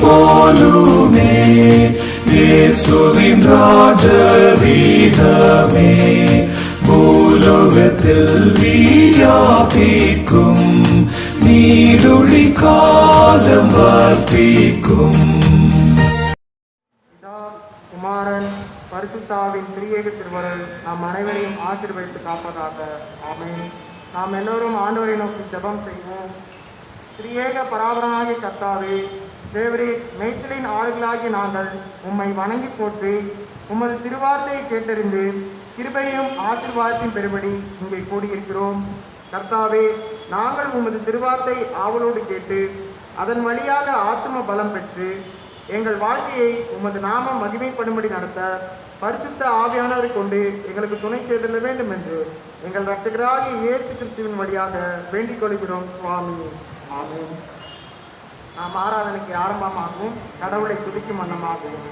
போலுமே இயேசுவின் ராஜரீகமே பூலோகத்தில் வியாபிக்கும் நீடுழி காலம் வர்த்திக்கும். குமாரன் பரிசுத்தாவின் திரியேக திருவருள் நாம் அனைவரையும் ஆசீர்வதித்து காப்பதாக. ஆமென். நாம் எல்லோரும் ஆண்டவரை நோக்கி ஜெபம் செய்வோம். திரியேக பராபரனாகிய கர்த்தாவே, தேவரீர் மெய்த்தலின் ஆளுகளாகி நாங்கள் உம்மை வணங்கி போற்றி உமது திருவார்த்தையை கேட்டறிந்து கிருபையும் ஆசீர்வாதத்தையும் பெறும்படி இங்கே கூடியிருக்கிறோம். கர்த்தாவே, நாங்கள் உமது திருவார்த்தை ஆவலோடு கேட்டு அதன் வழியாக ஆத்தும பலம் பெற்று எங்கள் வாழ்க்கையை உமது நாமம் மகிமைப்படும்படி நடத்த பரிசுத்த ஆவியானவரை கொண்டு எங்களுக்கு துணை செய்திட வேண்டும் என்று எங்கள் இரட்சகராகிய இயேசு கிறிஸ்துவின் வழியாக வேண்டிக் கொள்கிறோம் சுவாமி. ஆமென். நாம் ஆராதனைக்கு ஆரம்பமாகவும் கடவுளை துதிக்கும் வண்ணமாகவும்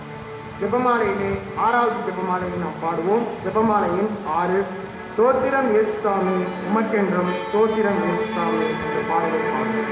ஜெபமாலையிலே 6வது ஜெபமாலையை நாம் பாடுவோம். ஜெபமாலையின் 6 தோத்திரம் இயேசு சாமி உமக்கென்றும் தோத்திரம் இயேசு சாமி என்ற பாடலை பாடுவோம்.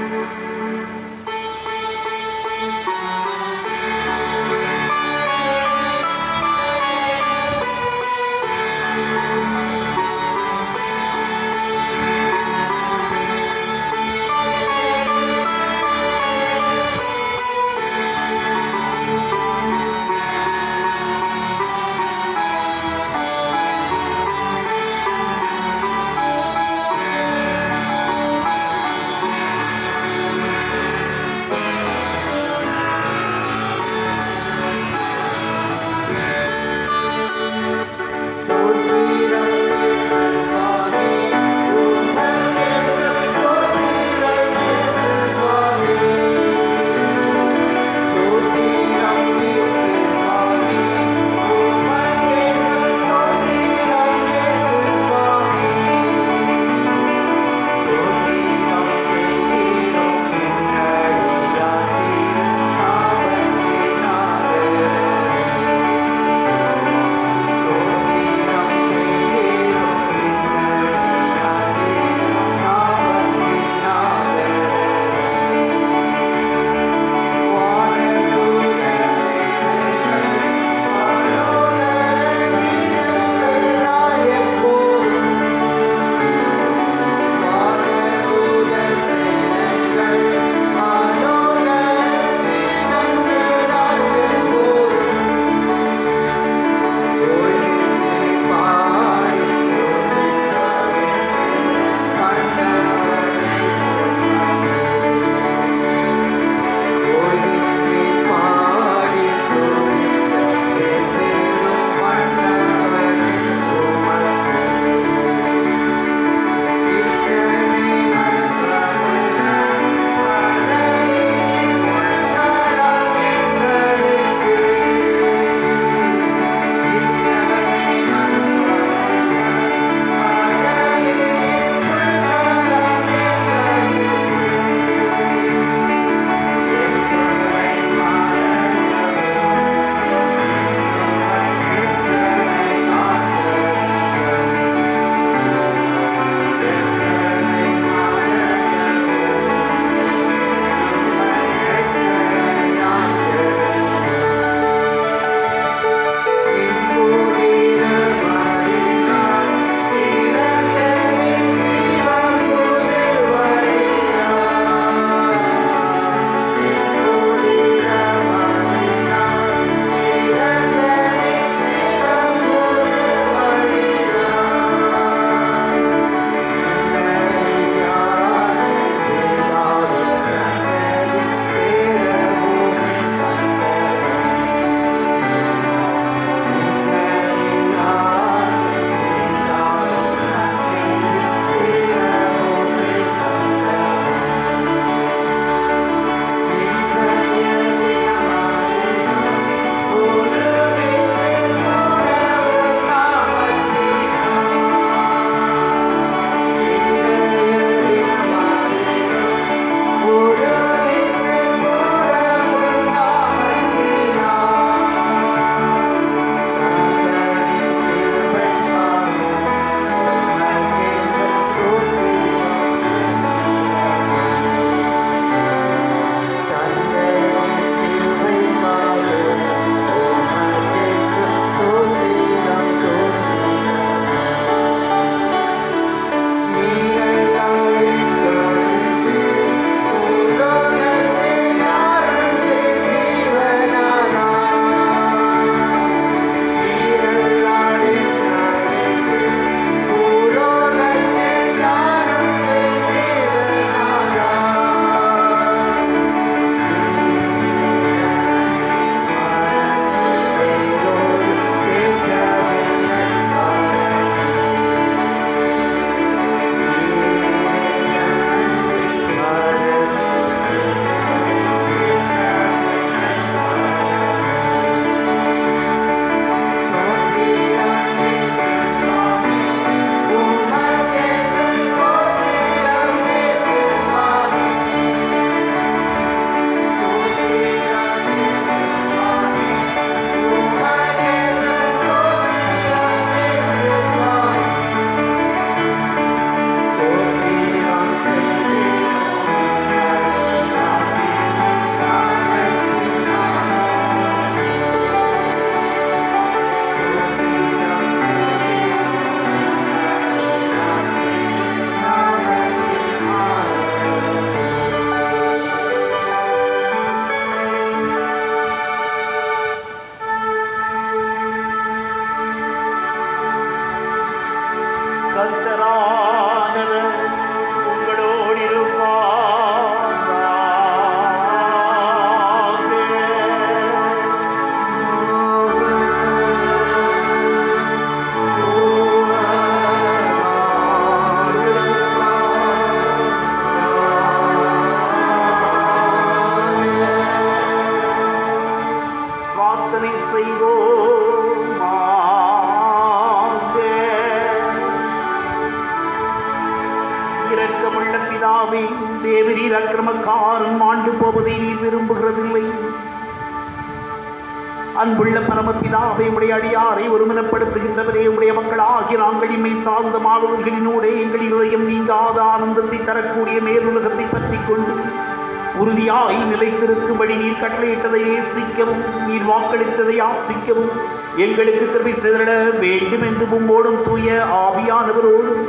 செய்வோம். இரக்கமுள்ள பிதாவே, தேவரீர் அக்கிரமக்காரன் மாண்டு போவதை நீர் விரும்புகிறதில்லை. அன்புள்ள பரமபிதாவை உடைய அடியாரை ஒருமனப்படுத்துகின்றவரே, உடைய மக்கள் ஆகிய நாங்கள் இம்மை சார்ந்த மாணவர்களினோட எங்கள் இதயம் நீங்காத ஆனந்தத்தை தரக்கூடிய மேலுலகத்தை பற்றி கொண்டு உறுதியாய் நிலைத்திருக்கும்படி நீர் கட்டளையிட்டதை நேசிக்கவும் நீர் வாக்களித்ததை ஆசிக்கவும் எங்களுக்கு கிருபை செய்திட வேண்டும் என்று உம்மோடும் தூய ஆவியானவரோடும்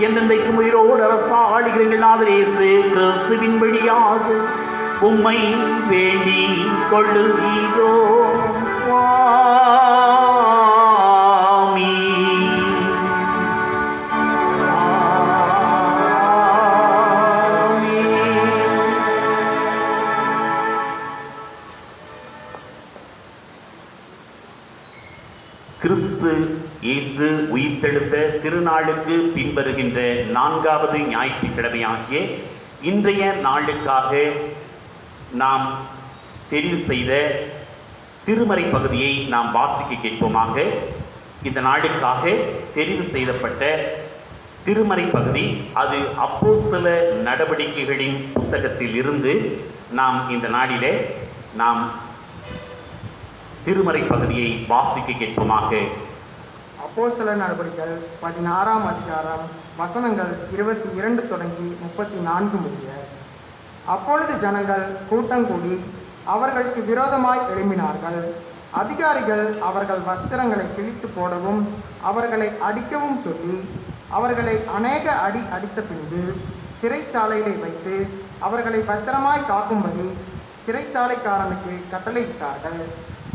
என்னென்றைக்கும் உயிரோடு அரசாடுகிற எங்கள் நாதர் இயேசு கிறிஸ்துவின் வழியாக உம்மை வேண்டிக் கொள்ளுகிறோம். சுவாமி கிறிஸ்து இயேசு உயிர்த்தெழுந்த திருநாளுக்கு பின்வருகின்ற 4வது ஞாயிற்றுக்கிழமையாகிய இன்றைய நாளுக்காக நாம் தெரிவு செய்த திருமறை பகுதியை நாம் வாசிக்க கேட்போமாக. இந்த நாளுக்காக தெரிவு செய்யப்பட்ட திருமறை பகுதி அது அப்போஸ்தல நடவடிக்கைகளின் புத்தகத்தில் இருந்து நாம் இந்த நாளிலே நாம் திருமறை பகுதியை வாசிக்க கேட்போமாக. அப்போஸ்தல நடவடிக்கைகள் 16ஆம் அதிகாரம் வசனங்கள் 22 தொடங்கி 34 முடிய. அப்பொழுது ஜனங்கள் கூட்டங்கூடி அவர்களுக்கு விரோதமாய் எழும்பினார்கள். அதிகாரிகள் அவர்கள் வஸ்திரங்களை கிழித்து போடவும் அவர்களை அடிக்கவும் சொல்லி அவர்களை அநேக அடி அடித்த பின்பு சிறைச்சாலையிலே வைத்து அவர்களை பத்திரமாய் காக்கும்படி சிறைச்சாலைக்காரனுக்கு கட்டளையிட்டார்கள்.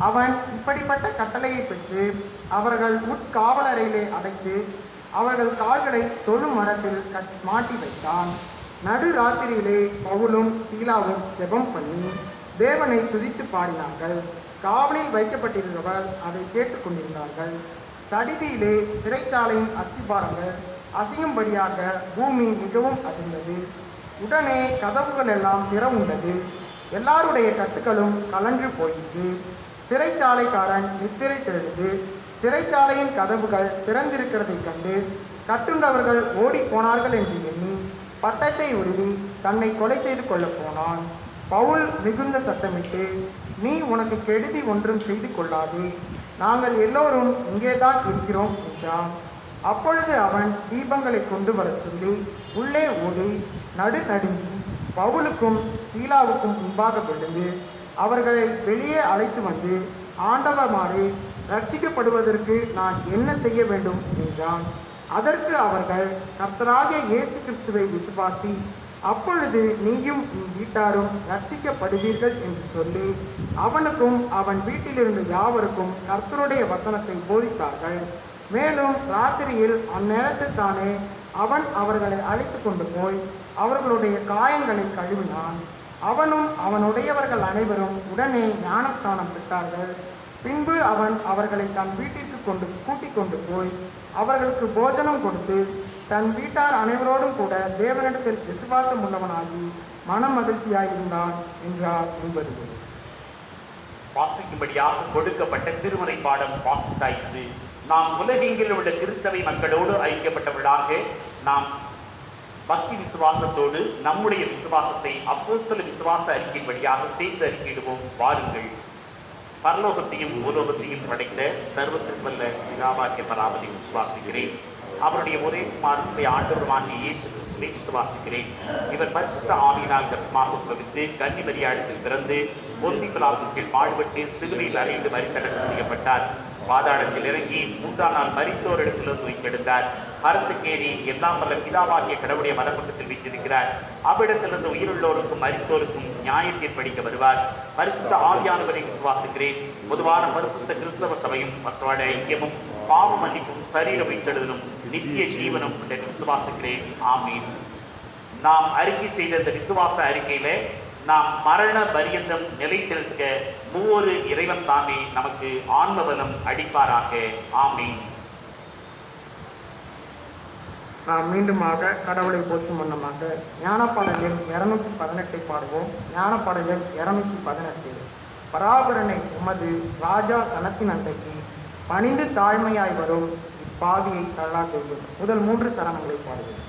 அவன் இப்படிப்பட்ட கட்டளையை பெற்று அவர்கள் உட்காவலறையிலே அடைத்து அவர்கள் கால்களை தொழு மரத்தில் மாட்டி வைத்தான். நடு ராத்திரியிலே பவுலும் சீலாவும் ஜெபம் பண்ணி தேவனை துதித்து பாடினார்கள். காவலில் வைக்கப்பட்டிருந்தவர் அதை கேட்டுக்கொண்டிருந்தார்கள். சடிதியிலே சிறைச்சாலையின் அஸ்திபாரங்கள் அசையும்படியாக பூமி மிகவும் அதிர்ந்தது. உடனே கதவுகள் எல்லாம் திறவுண்டது. எல்லாருடைய கட்டுகளும் கலன்று போயிற்று. சிறைச்சாலைக்காரன் நித்திரை தெழுந்து சிறைச்சாலையின் கதவுகள் திறந்திருக்கிறதைக் கண்டு கட்டுண்டவர்கள் ஓடி போனார்கள் என்று எண்ணி பட்டத்தை உருவி தன்னை கொலை செய்து கொள்ள போனான். பவுல் மிகுந்த சத்தமிட்டு, நீ உனக்கு கெடுதி ஒன்றும் செய்து கொள்ளாதே, நாங்கள் எல்லோரும் இங்கேதான் இருக்கிறோம் என்றான். அப்பொழுது அவன் தீபங்களை கொண்டு வரச் சொல்லி உள்ளே ஓடி நடுநடுங்கி பவுலுக்கும் சீலாவுக்கும் முன்பாக விழுந்து அவர்களை வெளியே அழைத்து வந்து, ஆண்டவமாரே, ரட்சிக்கப்படுவதற்கு நான் என்ன செய்ய வேண்டும் என்றான். அதற்கு அவர்கள், கர்த்தராகிய இயேசு கிறிஸ்துவை விசுவாசி, அப்பொழுது நீயும் உன் வீட்டாரும் ரட்சிக்கப்படுவீர்கள் என்று சொல்லி அவனுக்கும் அவன் வீட்டிலிருந்து யாவருக்கும் கர்த்தருடைய வசனத்தை போதித்தார்கள். மேலும் ராத்திரியில் அந்நேரத்திற்கானே அவன் அவர்களை அழைத்து கொண்டு போய் அவர்களுடைய காயங்களை கழுவினான். அவனும் அவனுடையவர்கள் அனைவரும் உடனே ஞானஸ்தானம் பெற்றார்கள். பின்பு அவன் அவர்களை தன் வீட்டிற்கு கூட்டிக் கொண்டு போய் அவர்களுக்கு போஜனம் கொடுத்து தன் வீட்டார் அனைவரோடும் கூட தேவனிடத்தில் விசுவாசம் உள்ளவனாகி மன மகிழ்ச்சியாயிருந்தான் என்றார் என்பது. வாசிக்கும்படியாக கொடுக்கப்பட்ட திருமறை பாடம் வாசித்தாயிற்று. நாம் உலகெங்கில் உள்ள திருச்சபை மக்களோடு ஐக்கியப்பட்டவர்களாக நாம் பக்தி விசுவாசத்தோடு நம்முடைய விசுவாசத்தை அப்போஸ்தல விசுவாச அறிக்கையின் வழியாக சேர்த்து அறிக்கையிடுவோம். வாருங்கள். பரலோகத்தையும் பூலோகத்தையும் படைத்த சர்வத்திற்கு வல்ல பிதாவாகிய பராபரை விசுவாசிக்கிறேன். அவருடைய ஒரே குமாரனுடைய ஆண்டவருமாகிய இயேசு கிறிஸ்துவை விசுவாசிக்கிறேன். இவர் பரிசுத்த ஆவியினால் கர்ப்பமாக உட்பவித்து கன்னி மரியாதையில் பிறந்து பொந்தி பிலாத்தின் கீழ் பாடுபட்டு சிலுவையில் அறைந்து மரித்தடக்கம் செய்யப்பட்டார். பாதாளத்தில் இறங்கி 3ஆம் நாள் மரித்தோரிடத்திலிருந்து உயிர்த்தெழுந்தார். மரத்துக்கேறி எல்லாம் வல்ல பிதாவாகிய கடவுளுடைய மரப்பக்கத்தில் வைத்திருக்கிறார். அவ்விடத்திலிருந்து உயிருள்ளோருக்கும் மரித்தோருக்கும் நியாய தீர்ப்பளிக்க வருவார். பரிசுத்த ஆவியானவரை விசுவாசிக்கிறேன். பொதுவான பரிசுத்த கிறிஸ்தவ சபையும் மற்றவாட ஐக்கியமும் பாவ மன்னிப்பும் சரீர வைத்தெழுதலும் நித்திய ஜீவனும் விசுவாசிக்கிறேன். ஆமீன். நாம் அறிக்கை செய்த இந்த விசுவாச அறிக்கையில நாம் மரண பரியந்தம் நிலைத்திருக்க ஒவ்வொரு இறைவன் தாமே நமக்கு ஆன்மபலம் அளிப்பாராக. ஆமீன். நாம் மீண்டுமாக கடவுளை போற்றும் வண்ணமாக ஞானப்பாடல் எண் 218 பாடுவோம். ஞானப்பாடல் எண் 218. பராபரனை உமது ராஜா சனத்தின் அன்றைக்கு பணிந்து தாழ்மையாய் வரும் இப்பாவியை தள்ளாதேயும். முதல் 3 சரணங்களை பாடுகிறேன்.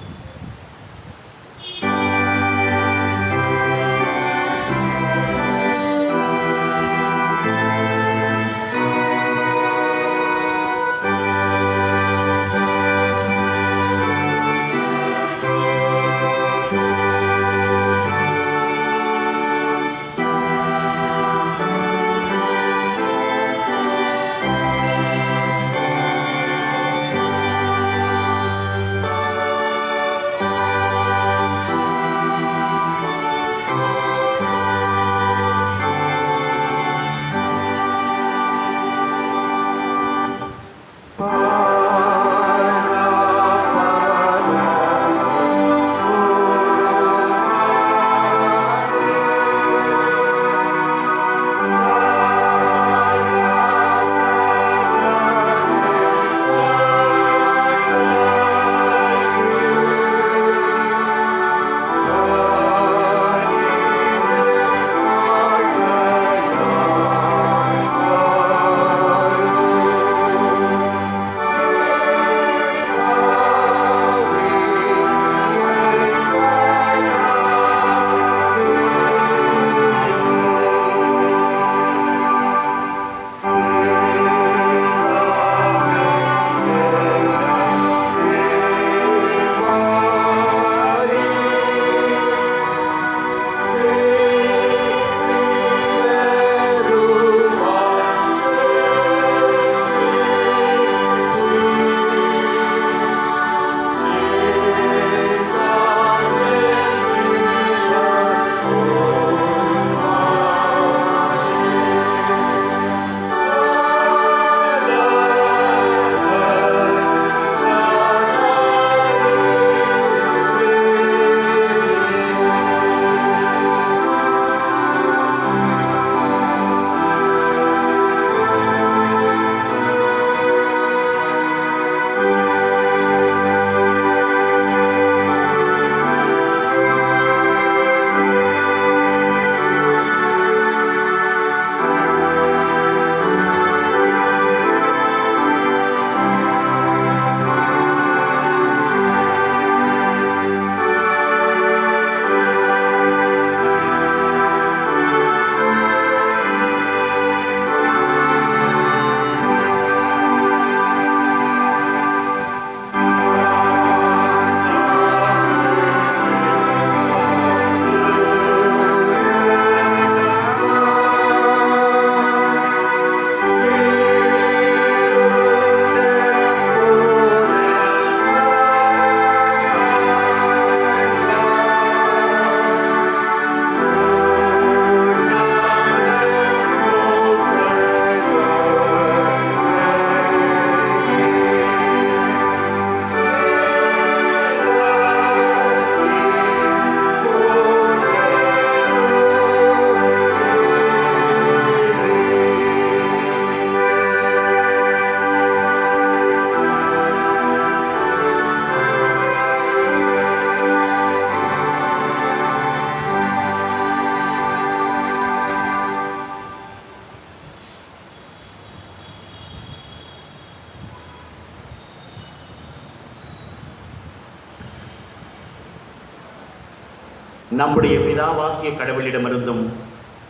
நம்முடைய பிதாவாகிய கடவுளிடமிருந்தும்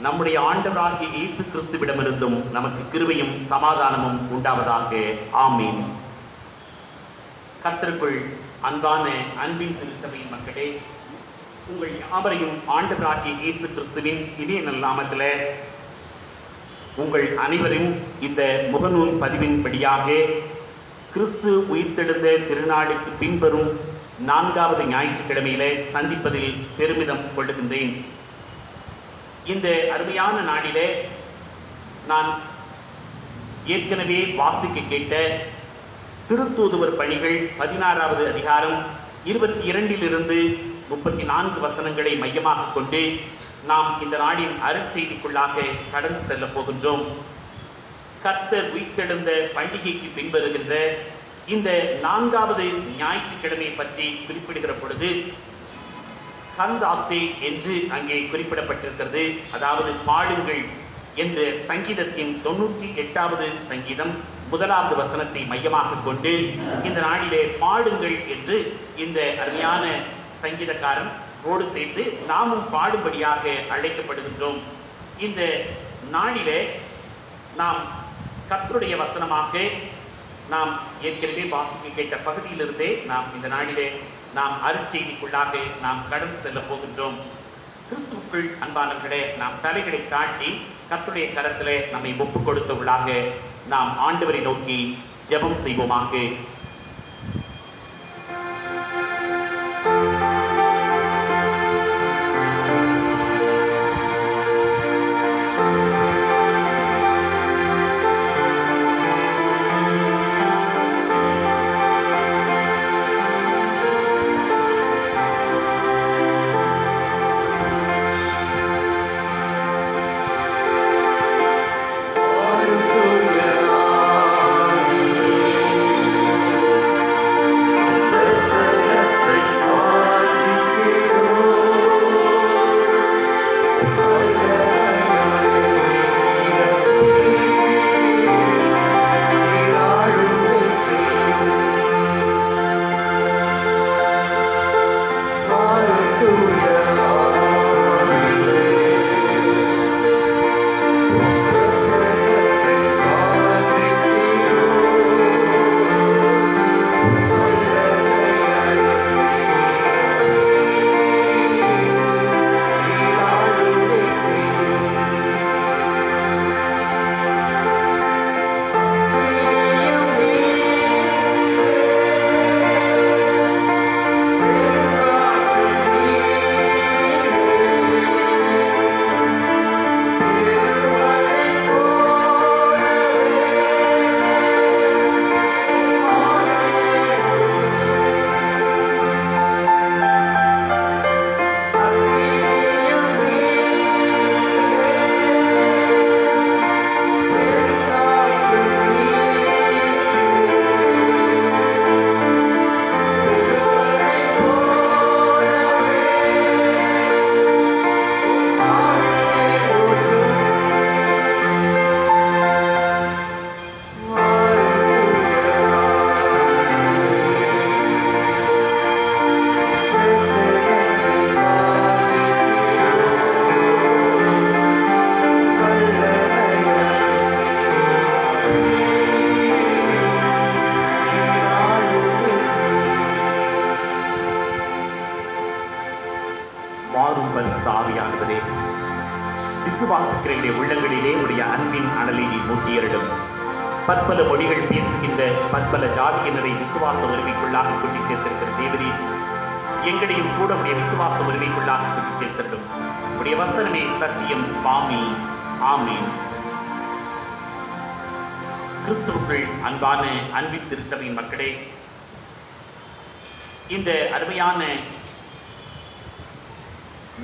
நம்முடைய ஆண்டவராகிய இயேசு கிறிஸ்துவிடமிருந்தும் நமக்கு கிருபையும் சமாதானமும் உண்டாவதாக. ஆமீன். கர்த்தருக்குள் அன்பான அன்பின் திருச்சபையின் மக்களே, உங்கள் யாவரையும் ஆண்டவராகிய இயேசு கிறிஸ்துவின் இனிய நாமத்தில் உங்கள் அனைவரும் இந்த முகநூல் பதிவின்படியாக கிறிஸ்து உயிர்த்தெழுந்த திருநாளுக்கு பின்வரும் 4வது ஞாயிற்றுக்கிழமையில சந்திப்பதில் பெருமிதம் கொள்ளுகின்றேன். இந்த அருமையான நாளிலே நான் ஏற்கனவே வாசிக்க கேட்ட திருத்தூதுவர் பணிகள் 16வது அதிகாரம் 22 34 வசனங்களை மையமாக கொண்டு நாம் இந்த நாளின் அருட்செய்திக்குள்ளாக கடந்து செல்ல போகின்றோம். கர்த்தர் உயிர்த்தெழுந்த பண்டிகைக்கு பின்வருகின்ற இந்த 4வது ஞாயிற்றுக்கிழமை பற்றி குறிப்பிடுகிற பொழுது கந்தாப்தே என்று அங்கே குறிப்பிடப்பட்டிருக்கிறது. அதாவது பாடுங்கள், என்ற சங்கீதத்தின் 98வது சங்கீதம் 1வது வசனத்தை மையமாக கொண்டு இந்த நாளிலே பாடுங்கள் என்று இந்த அருமையான சங்கீதக்காரன் ரோடு சேர்த்து நாமும் பாடும்படியாக அழைக்கப்படுகின்றோம். இந்த நாளிலே நாம் கர்த்தருடைய வசனமாக நாம் ஏற்கனவே வாசிக்க கேட்ட பகுதியிலிருந்தே நாம் இந்த நாளிலே நாம் அருட்செய்திக்குள்ளாக நாம் கடந்து செல்ல போகின்றோம். கிறிஸ்துவுக்குள் அன்பானவர்களே, நாம் தலைகளை தாட்டி கர்த்தருடைய கரத்திலே நம்மை ஒப்புக் கொடுத்தவர்களாக நாம் ஆண்டவரை நோக்கி ஜெபம் செய்வோமாக. ஆவியானவரே, விசுவாசிக்கிற உள்ளங்களிலே உடைய அன்பின் அனலை நீ மூட்டியரிடும். பற்பல மொழிகள் பேசுகின்ற பற்பல ஜாதியினரை விசுவாச உரிமைக்குள்ளாக கொண்டு சேர்த்திருக்கிற தேவரே, எங்களையும் கூட உடைய விசுவாச உரிமைக்குள்ளாக கொண்டு சேர்த்திருடும். உடைய வசனமே சத்தியம் சுவாமி. ஆமீன். கிறிஸ்துவுக்குள் அன்பான அன்பின் திருச்சபையின் மக்களே, இந்த அருமையான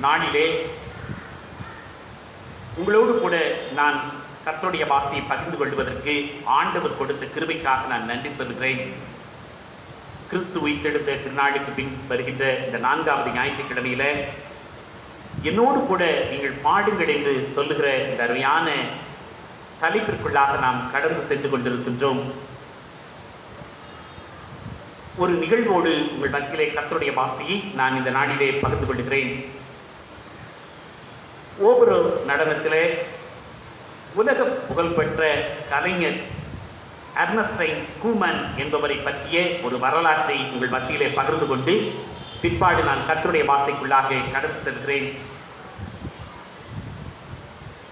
நாளிலே உங்களோடு கூட நான் கர்த்தருடைய வார்த்தையை பகிர்ந்து கொள்வதற்கு ஆண்டவர் கொடுத்த கிருபைக்காக நான் நன்றி சொல்கிறேன். கிறிஸ்து உயிர்த்தெழுந்த திருநாளுக்கு பின் வருகின்ற இந்த 4வது ஞாயிற்றுக்கிழமையில என்னோடு கூட நீங்கள் பாடுங்கள் என்று சொல்லுகிற இந்த அருமையான தலைப்பிற்குள்ளாக நாம் கடந்து சென்று கொண்டிருக்கின்றோம். ஒரு நிகழ்வோடு உங்கள் மத்தியிலே கர்த்தருடைய வார்த்தையை நான் இந்த நாளிலே பகிர்ந்து கொள்கிறேன். ஓபரோ நடனத்திலே உலக புகழ்பெற்ற கலைஞர் எர்னஸ்டைன் ஸ்கூமன் என்பவரை பற்றிய ஒரு வரலாற்றை உங்கள் மத்தியிலே பகிர்ந்து கொண்டு பிற்பாடு நான் கர்த்தருடைய வார்த்தைக்குள்ளாக கடந்து செல்கிறேன்.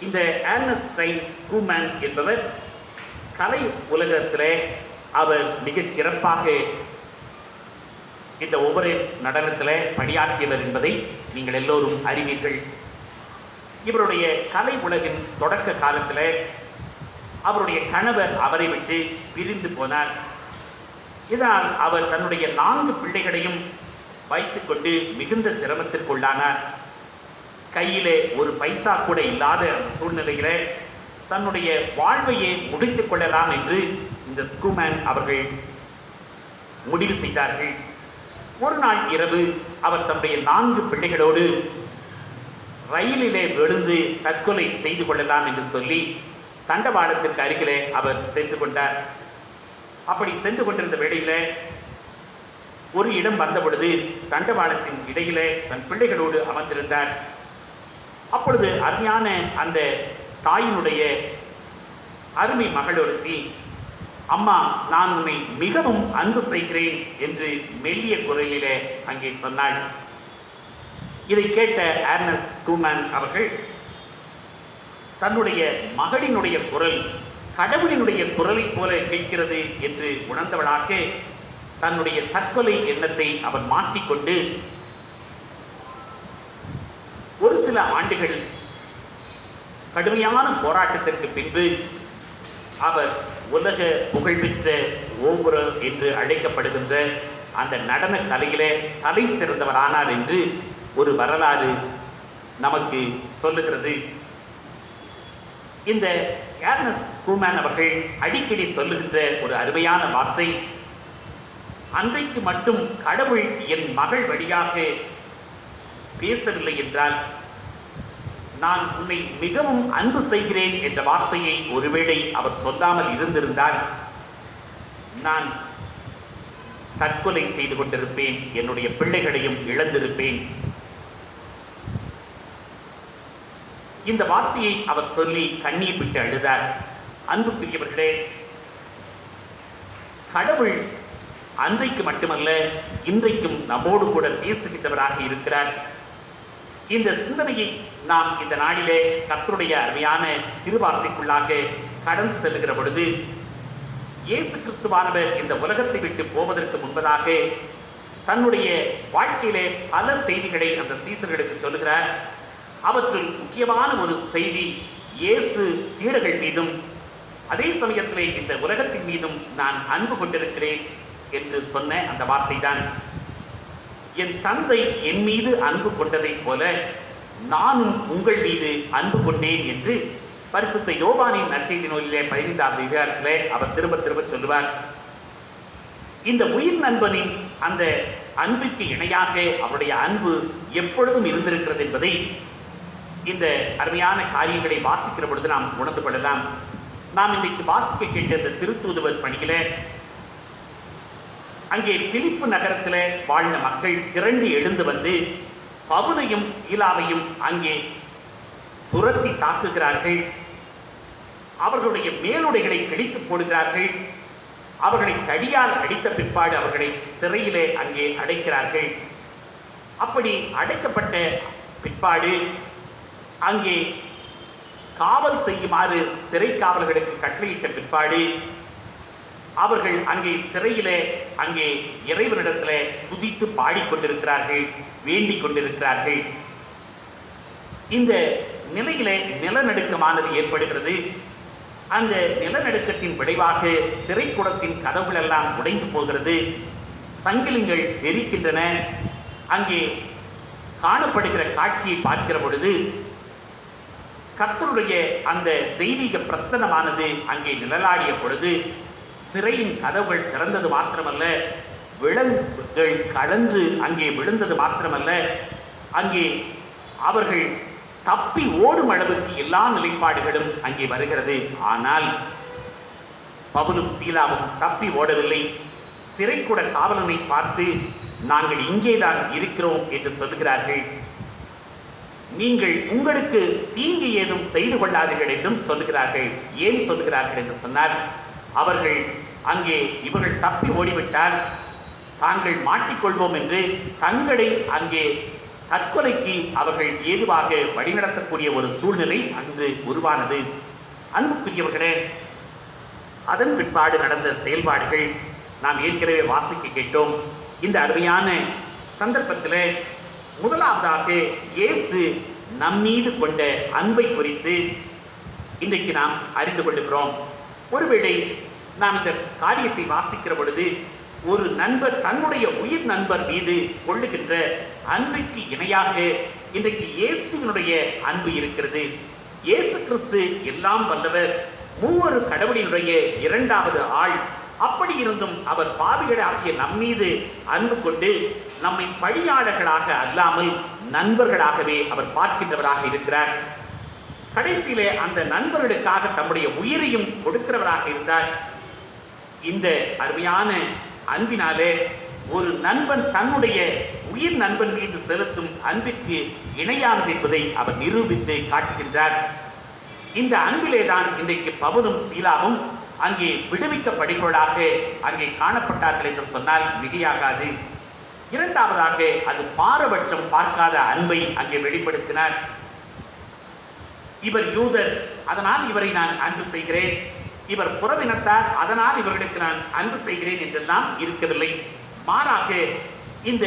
இந்த எர்னஸ்டைன் ஸ்கூமன் என்பவர் கலை உலகத்திலே அவர் மிகச் சிறப்பாக இந்த ஒவ்வொரு நடனத்திலே பணியாற்றியவர் என்பதை நீங்கள் எல்லோரும் அறிவீர்கள். இவருடைய கலை உலகின் தொடக்க காலத்தில் அவருடைய கணவர் அவரை விட்டு பிரிந்து போனார். இதனால் அவர் தன்னுடைய 4 பிள்ளைகளையும் வைத்துக்கொண்டு மிகுந்த சிரமத்திற்குள்ளானார். கையிலே ஒரு பைசா கூட இல்லாத அந்த சூழ்நிலையில தன்னுடைய வாழ்வையே முடித்துக் கொள்ளலாம் என்று இந்த ஸ்கூமன் அவர்கள் முடிவு செய்தார்கள். ஒரு நாள் இரவு அவர் தன்னுடைய 4 பிள்ளைகளோடு ரயிலிலே விழுந்து தற்கொலை செய்து கொள்ளலாம் என்று சொல்லி தண்டவாளத்திற்கு அருகிலே அவர் சென்று கொண்டார். அப்படி சென்று கொண்டிருந்த வேளையில ஒரு இடம் வந்த பொழுது தண்டவாளத்தின் இடையிலே தன் பிள்ளைகளோடு அமர்ந்திருந்தார். அப்பொழுது அருமையான அந்த தாயினுடைய அருமை மகள் ஒருத்தி, அம்மா, நான் உன்னை மிகவும் அன்பு செய்கிறேன் என்று மெல்லிய குரலிலே அங்கே சொன்னாள். இதை கேட்ட ஏர்னஸ்ட் ஸ்கூமன் அவர்கள் தன்னுடைய மகளினுடைய குரல் கடவுளினுடைய குரலை போல கேட்கிறது என்று உணர்ந்தவளாக தன்னுடைய தற்கொலை எண்ணத்தை அவர் மாற்றிக்கொண்டு ஒரு சில ஆண்டுகள் கடுமையான போராட்டத்திற்கு பின்பு அவர் உலக புகழ்பெற்ற ஓபரா என்று அழைக்கப்படுகின்ற அந்த நடன கலையிலே தலை சிறந்தவரானார் என்று ஒரு வரலாறு நமக்கு சொல்லுகிறது. இந்த ஏர்னஸ்ட் ஸ்கூமன் அவர்கள் அடிக்கடி சொல்லுகின்ற ஒரு அருமையான வார்த்தை, அன்றைக்கு மட்டும் கடவுள் என் மகள் வழியாக பேசவில்லை என்றால் நான் உன்னை மிகவும் அன்பு செய்கிறேன் என்ற வார்த்தையை ஒருவேளை அவர் சொல்லாமல் இருந்திருந்தால் நான் தற்கொலை செய்து கொண்டிருப்பேன், என்னுடைய பிள்ளைகளையும் இழந்திருப்பேன். இந்த வார்த்தையை அவர் சொல்லி கண்ணீர் விட்டு அழுதார். அன்புக்குரியவர்களே, கடவுள் அன்றைக்கு மட்டுமல்ல இன்றைக்கும் நம்மோடு கூட பேசுகின்றவராக இருக்கிறார். இந்த சிந்தனையை நாம் இந்த நாளிலே கர்த்தருடைய அருமையான திருவார்த்தைக்குள்ளாக கடந்து செல்லுகிற பொழுது, இயேசு கிறிஸ்துவானவர் இந்த உலகத்தை விட்டு போவதற்கு முன்பதாக தன்னுடைய வாழ்க்கையிலே பல செய்திகளை அந்த சீசர்களுக்கு சொல்லுகிறார். அவற்றில் முக்கியமான ஒரு செய்தி, இயேசு சீடர்கள் மீதும் அதே சமயத்திலே இந்த உலகத்தின் மீதும் நான் அன்பு கொண்டிருக்கிறேன் என்று சொன்ன அந்த வார்த்தை தான், என் தந்தை என் மீது அன்பு கொண்டதைப் போல நானும் உங்கள் மீது அன்பு கொண்டேன் என்று பரிசுத்த யோவானின் நற்செய்தி நூலிலே 15ஆம் அதிகாரத்திலே அவர் திரும்ப திரும்ப சொல்லுவார். இந்த உயிர் நண்பனின் அந்த அன்புக்கு இணையாக அவருடைய அன்பு எப்பொழுதும் இருந்திருக்கிறது என்பதை இந்த அருமையான காரியங்களை வாசிக்கிற பொழுது நாம் உணர்ந்து கொள்ளலாம். நாம் இன்றைக்கு வாசிக்க கேட்ட இந்த திருத்தூதுவர் பணியில அங்கே பிலிப்பு நகரத்தில் வாழ்ந்த மக்கள் திரண்டு எழுந்து வந்து பவுலையும் சீலாவையும் அங்கே துரத்தி தாக்குகிறார்கள். அவர்களுடைய மேலுடைகளை கிழித்து போடுகிறார்கள். அவர்களை தடியால் அடித்த பிற்பாடு அவர்களை சிறையிலே அங்கே அடைக்கிறார்கள். அப்படி அடைக்கப்பட்ட பிற்பாடு அங்கே காவல் செய்யுமாறு சிறை காவலர்களுக்கு கட்டளையிட்ட பிற்பாடு அவர்கள் அங்கே சிறையிலே அங்கே இறைவனிடத்திலே குதித்து பாடிக்கொண்டிருக்கிறார்கள், வேண்டிக் கொண்டிருக்கிறார்கள். இந்த நிலையிலே நிலநடுக்கமானது ஏற்படுகிறது. அந்த நிலநடுக்கத்தின் விளைவாக சிறைக்கூடத்தின் கதவுகள் எல்லாம் உடைந்து போகிறது, சங்கிலிகள் தெரிக்கின்றன. அங்கே காணப்படுகிற காட்சியை பார்க்கிற பொழுது கர்த்தருடைய அந்த தெய்வீக பிரசன்னமானது அங்கே நிழலாடிய பொழுது சிறையின் கதவுகள் திறந்தது மாத்திரமல்ல, விலங்குகள் கலன்று அங்கே விழுந்தது மாத்திரமல்ல, அங்கே அவர்கள் தப்பி ஓடும் அளவுக்கு எல்லா நிலைப்பாடுகளும் அங்கே வருகிறது. ஆனால் பவுலும் சீலாவும் தப்பி ஓடவில்லை. சிறைக்கூட காவலனை பார்த்து நாங்கள் இங்கேதான் இருக்கிறோம் என்று சொல்லுகிறார்கள். நீங்கள் உங்களுக்கு தீங்கு ஏதும் செய்து கொள்ளாதீர்கள் என்றும் சொல்லுகிறார்கள். ஏன் சொல்லுகிறார்கள் என்று சொன்னால், அவர்கள் அங்கே இவர்கள் தப்பி ஓடிவிட்டால் தாங்கள் மாட்டிக்கொள்வோம் என்று தங்களை அங்கே தற்கொலைக்கு அவர்கள் ஏதுவாக வழிநடத்தக்கூடிய ஒரு சூழ்நிலை அன்று உருவானது. அன்புக்குரியவர்களே, அதன் பிற்பாடு நடந்த செயல்பாடுகள் நாம் ஏற்கனவே வாசிக்க கேட்டோம். இந்த அருமையான சந்தர்ப்பத்தில் முதலாவதாக இயேசு நம்மீது கொண்ட அன்பை குறித்து இன்றைக்கு நாம் அறிந்து கொள்ளுகிறோம். ஒருவேளை நாம் இந்த காரியத்தை வாசிக்கிற பொழுது ஒரு நண்பர் தன்னுடைய உயிர் நண்பர் மீது கொள்ளுகின்ற அன்புக்கு இணையாக இன்றைக்கு இயேசுவினுடைய அன்பு இருக்கிறது. இயேசு கிறிஸ்து எல்லாம் வல்லவர், மூவரு கடவுளினுடைய இரண்டாவது ஆள், அப்படி இருந்தும் அவர் பாவிகளாகிய நம்மீது அன்பு கொண்டு நம்மை பணியாளர்களாக அல்லாமல் நண்பர்களாகவே அவர் பார்க்கின்றவராக இருக்கிறார். கடைசியிலே அந்த நண்பர்களுக்காக தம்முடைய உயிரையும் கொடுக்கிறவராக இருந்தார். இந்த அருமையான அன்பினாலே ஒரு நண்பன் தன்னுடைய உயிர் நண்பன் மீது செலுத்தும் அன்பிற்கு இணையானது என்பதை அவர் நிரூபித்து காட்டுகின்றார். இந்த அன்பிலே தான் இன்றைக்கு பவுலும் சீலாவும் அங்கே விடுவிக்கப்படுகிறவர்களாக அங்கே காணப்பட்டார்கள் என்று சொன்னால் மிகையாகாது. இரண்டாவதாக அது பாரபட்சம் பார்க்காத அன்பை அங்கே வெளிப்படுத்தினார். இவர் யூதர், அதனால் இவரை நான் அன்பு செய்கிறேன், இவர் புறவினத்தார், அதனால் இவர்களுக்கு நான் அன்பு செய்கிறேன் என்றெல்லாம் இருக்கவில்லை. மாறாக இந்த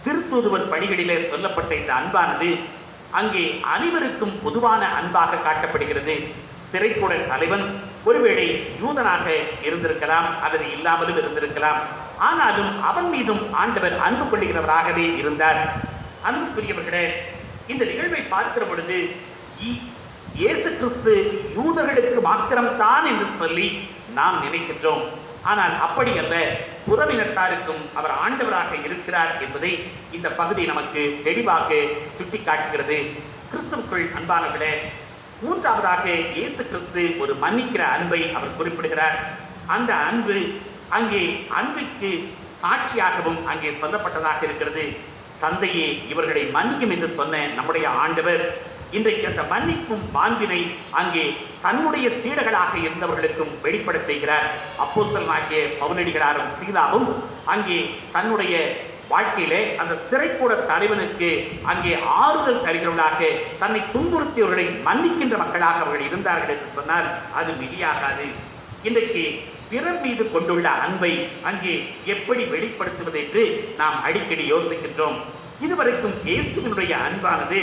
திருத்தூதுவர் பணிகளிலே சொல்லப்பட்ட இந்த அன்பானது அங்கே அனைவருக்கும் பொதுவான அன்பாக காட்டப்படுகிறது. சிறைக்கூட தலைவன் ஒருவேளை யூதனாக இருந்திருக்கலாம் அல்லது இல்லாமலும் இருந்திருக்கலாம். ஆனாலும் அவன் மீதும் ஆண்டவர் அன்பு கொள்ளுகிறவராகவே இருந்தார். அன்புக்குரியவர்களே, இந்த நிகழ்வை பார்க்கிற பொழுது இயேசு கிறிஸ்து யூதர்களுக்கு மாத்திரம்தான் என்று சொல்லி நாம் நினைக்கின்றோம். ஆனால் அப்படி அல்ல, புறவினத்தாருக்கும் அவர் ஆண்டவராக இருக்கிறார் என்பதை இந்த பகுதி நமக்கு தெளிவாக சுட்டி காட்டுகிறது. கிறிஸ்துவுக்குள் அன்பானவர்களே, மூன்றாவதாக இயேசு கிறிஸ்து ஒரு மன்னிக்கிற அன்பை அவர் குறிப்பிடுகிறார். அந்த அன்பு அங்கே அன்புக்கு சாட்சியாகவும் அங்கே சொல்லப்பட்டதாக இருக்கிறது. தந்தையே இவர்களை மன்னிக்கும் என்று சொன்ன நம்முடைய ஆண்டவர் இன்றைக்கு அந்த மன்னிக்கும் மாண்பினை அங்கே தன்னுடைய சீடர்களாக இருந்தவர்களுக்கும் வெளிப்பட செய்கிறார். அப்போஸ்தலனாகிய பவுலடிகளாரும் சீலாவும் அங்கே தன்னுடைய வாழ்க்கையிலே அந்த சிறைக்கூட தலைவனுக்கு அங்கே ஆறுதல் தருகிறவர்களாக, தன்னை துன்புறுத்தியவர்களை மன்னிக்கின்ற மக்களாக அவர்கள் இருந்தார்கள் என்று சொன்னால் அது மிகையாகாது. இன்றைக்கு பிறர் மீது கொண்டுள்ள அன்பை அங்கே எப்படி வெளிப்படுத்துவது என்று நாம் அடிக்கடி யோசிக்கின்றோம். இதுவரைக்கும் இயேசுவினுடைய அன்பானது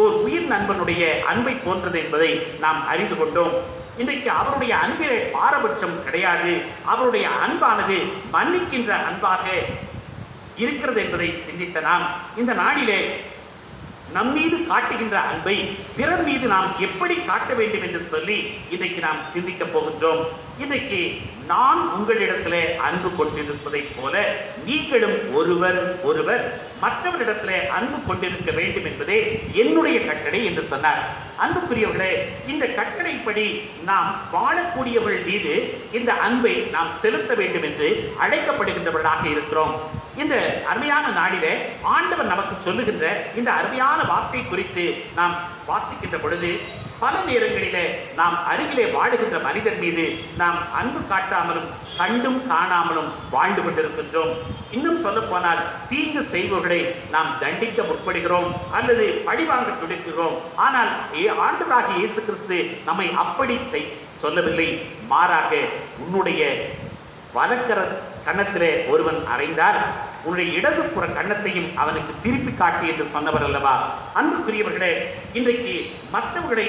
ஒரு உயிர் நண்பனுடைய அன்பை போன்றது என்பதை நாம் அறிந்து கொண்டோம். இன்றைக்கு அவருடைய அன்பிலே பாரபட்சம் கிடையாது. அவருடைய அன்பானது மன்னிக்கின்ற அன்பாக இருக்கிறது என்பதை சிந்தித்த நாம் இந்த நாளிலே நம்மீது காட்டுகின்ற அன்பை பிறர் மீது நாம் எப்படி காட்ட வேண்டும் என்று சொல்லி இன்றைக்கு நாம் சிந்திக்க போகின்றோம். இன்றைக்கு நான் உங்களிடத்திலே அன்பு கொண்டிருப்பதை போல நீங்களும் ஒருவர் மற்றவரிடத்திலே அன்பு கொண்டிருக்க வேண்டும் என்பதே என்னுடைய கட்டளை என்று சொன்னார். அன்புக்குரியவர்களே, இந்த கட்டளைப்படி நாம் வாழக்கூடியவர்கள் மீது இந்த அன்பை நாம் செலுத்த வேண்டும் என்று அழைக்கப்படுகின்றவர்களாக இருக்கிறோம். இந்த அருமையான நாளிலே ஆண்டவர் நமக்கு சொல்லுகின்ற இந்த அருமையான வார்த்தை குறித்து நாம் வாசிக்கின்ற பொழுது பல நேரங்களிலே நாம் அருகிலே வாழுகின்ற மனிதர் மீது நாம் அன்பு காட்டாமலும் கண்டும் காணாமலும் வாழ்ந்து கொண்டிருக்கின்றோம். இன்னும் சொல்ல போனால் தீங்கு செய்பவர்களை நாம் தண்டிக்க முற்படுகிறோம் அல்லது பழிவாங்க துடிக்கிறோம். ஆனால் ஆண்டவராகிய இயேசு கிறிஸ்து நம்மை அப்படி சொல்லவில்லை. மாறாக உன்னுடைய வலக்கர கன்னத்திலே ஒருவன் அறைந்தார், உன்னுடைய இடதுபுற கன்னத்தையும் அவனுக்கு திருப்பி காட்டி என்று சொன்னவர் அல்லவா? அன்புக்குரியவர்களே, இன்றைக்கு மற்றவர்களை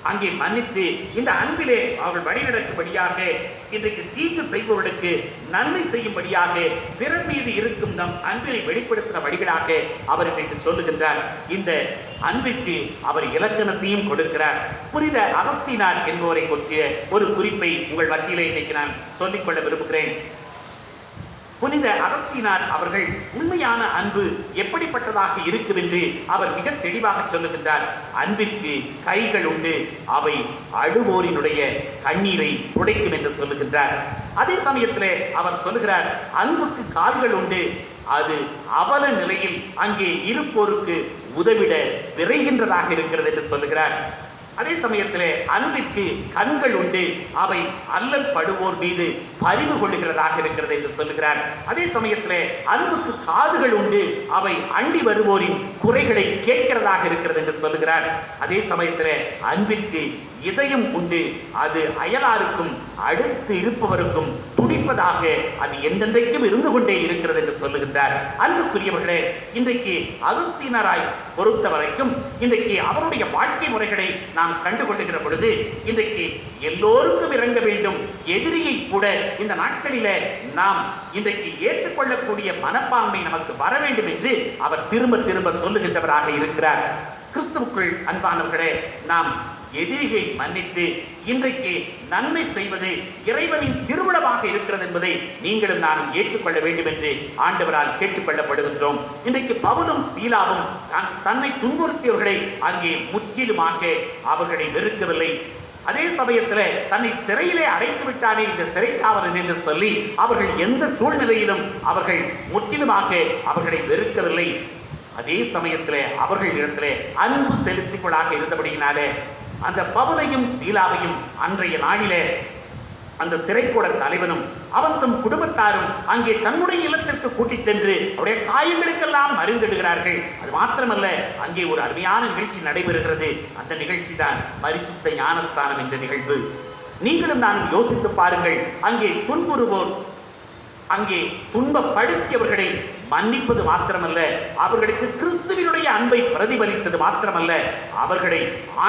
அங்கே மன்னித்து இந்த அன்பிலே அவர்கள் வழிநடக்கும்படியாக, இன்றைக்கு தீங்கு செய்பவர்களுக்கு நன்மை செய்யும்படியாக பிறர் மீது இருக்கும் நம் அன்பினை வெளிப்படுத்துகிற வழிகளாக அவர் இன்றைக்கு சொல்லுகின்றார். இந்த அன்பிற்கு அவர் இலக்கணத்தையும் கொடுக்கிறார். புனித அகஸ்தீனார் என்பவரை பற்றிய ஒரு குறிப்பை உங்கள் மத்தியிலே இன்றைக்கு நான் சொல்லிக்கொள்ள விரும்புகிறேன். புனித அகஸ்தீனார் அவர்கள் உண்மையான அன்பு எப்படிப்பட்டதாக இருக்கும் என்று அவர் மிக தெளிவாக சொல்லுகின்றார். அன்பிற்கு கைகள் உண்டு, அவை அழுவோரினுடைய கண்ணீரை துடைக்கும் என்று சொல்லுகின்றார். அதே சமயத்திலே அவர் சொல்லுகிறார், அன்புக்கு கால்கள் உண்டு, அது அவல நிலையில் அங்கே இருப்போருக்கு உதவிட விரைகின்றதாக இருக்கிறது என்று சொல்லுகிறார். அதே சமயத்திலே அன்பிற்கு கண்கள் உண்டு, அவை அல்லல் படுவோர் மீது பரிவு கொள்ளுகிறதாக இருக்கிறது என்று சொல்லுகிறார். அதே சமயத்திலே அன்புக்கு காதுகள் உண்டு, அவை அண்டி வருவோரின் குறைகளை கேட்கிறதாக இருக்கிறது என்று சொல்லுகிறார். அதே சமயத்திலே அன்பிற்கு இதயம் உண்டு, அது அயலாருக்கும் அடுத்து இருப்பவருக்கும் துடிப்பதாக அது என்றென்றைக்கும் இருந்து கொண்டே இருக்கிறது என்று சொல்லுகின்றார். அன்புக்குரியவர்களே, இன்றைக்கு அகஸ்தீனராய் பொறுத்த வரைக்கும் இன்றைக்கு அவருடைய வாழ்க்கை முறைகளை நாம் கண்டுகொள்ளுகிற பொழுது இன்றைக்கு எல்லோருக்கும் இறங்க வேண்டும், எதிரியை கூட இந்த நாட்களில நாம் இன்றைக்கு ஏற்றுக்கொள்ளக்கூடிய மனப்பான்மை நமக்கு வர வேண்டும் என்று அவர் திரும்ப திரும்ப சொல்லுகின்றவராக இருக்கிறார். கிறிஸ்துவுக்குள் அன்பானவர்களே, நாம் எதிரியை மன்னித்து இன்றைக்கு நன்மை செய்வது இறைவனின் திருவிழமாக இருக்கிறது என்பதை நீங்களும் நானும் ஏற்றுக்கொள்ள வேண்டும் என்று ஆண்டவரால் கேட்டுக்கொள்ளப்படுகின்றோம். இன்றைக்கு பவுலும் சீலாவும் தன்னை துன்புறுத்தியவர்களை அங்கே முற்றிலுமாக அவர்களை வெறுக்கவில்லை. அதே சமயத்தில் தன்னை சிறையிலே அடைத்து விட்டானே இந்த சிறை காவலன் என்று சொல்லி அவர்கள் எந்த சூழ்நிலையிலும் அவர்கள் முற்றிலுமாக அவர்களை வெறுக்கவில்லை. அதே சமயத்தில் அவர்கள் இடத்திலே அன்பு செலுத்திக்கொள்ளாக இருந்தபடியினாலே அந்த பவுலையும் சீலாவையும் அன்றைய நாளிலே அந்த சிறைக்கூட தலைவனும் அவன் தம் குடும்பத்தாரும் அங்கே தன்னுடைய இல்லத்திற்கு கூட்டிச் சென்று அவருடைய காயங்களுக்கெல்லாம் மருந்திடுகிறார்கள். அது மாத்திரமல்ல, அங்கே ஒரு அருமையான நிகழ்ச்சி நடைபெறுகிறது. அந்த நிகழ்ச்சி தான் பரிசுத்த ஞானஸ்தானம் என்ற நிகழ்வு. நீங்களும் நானும் யோசித்து பாருங்கள். அங்கே துன்புறுவோர், அங்கே துன்பப்படுத்தியவர்களை மன்னிப்பது மாத்திரமல்ல, அவர்களுக்கு கிறிஸ்துவினுடைய அன்பை பிரதிபலித்தது மாத்திரமல்ல, அவர்களை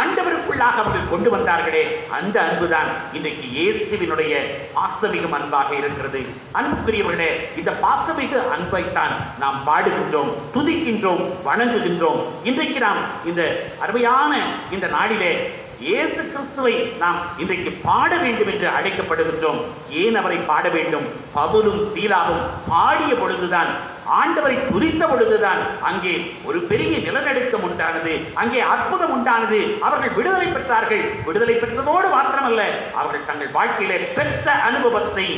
ஆண்டவருக்குள்ளாக அவர்கள் கொண்டு வந்தார்களே, அந்த அன்புதான் இன்றைக்கு இயேசுவினுடைய பாசமிகும் அன்பாக இருக்கிறது. அன்புக்குரியவர்களே, இந்த பாசமிகு அன்பைத்தான் நாம் பாடுகின்றோம், துதிக்கின்றோம், வணங்குகின்றோம். இன்றைக்கு நாம் இந்த அருமையான இந்த நாளிலே இயேசு கிறிஸ்துவை நாம் இன்றைக்கு பாட வேண்டும் என்று அழைக்கப்படுகின்றோம். ஏன் அவரை பாட வேண்டும்? பவுலும் சீலாவும் பாடிய பொழுதுதான், ஆண்டவரை துதித்த பொழுதுதான் அங்கே ஒரு பெரிய நிலநடுக்கம் உண்டானது, அங்கே அற்புதம் உண்டானது. அவர்கள் விடுதலை பெற்றார்கள். விடுதலை பெற்றதோடு மாத்திரமல்ல, அவர்கள் தங்கள் வாழ்க்கையிலே பெற்ற அனுபவத்தை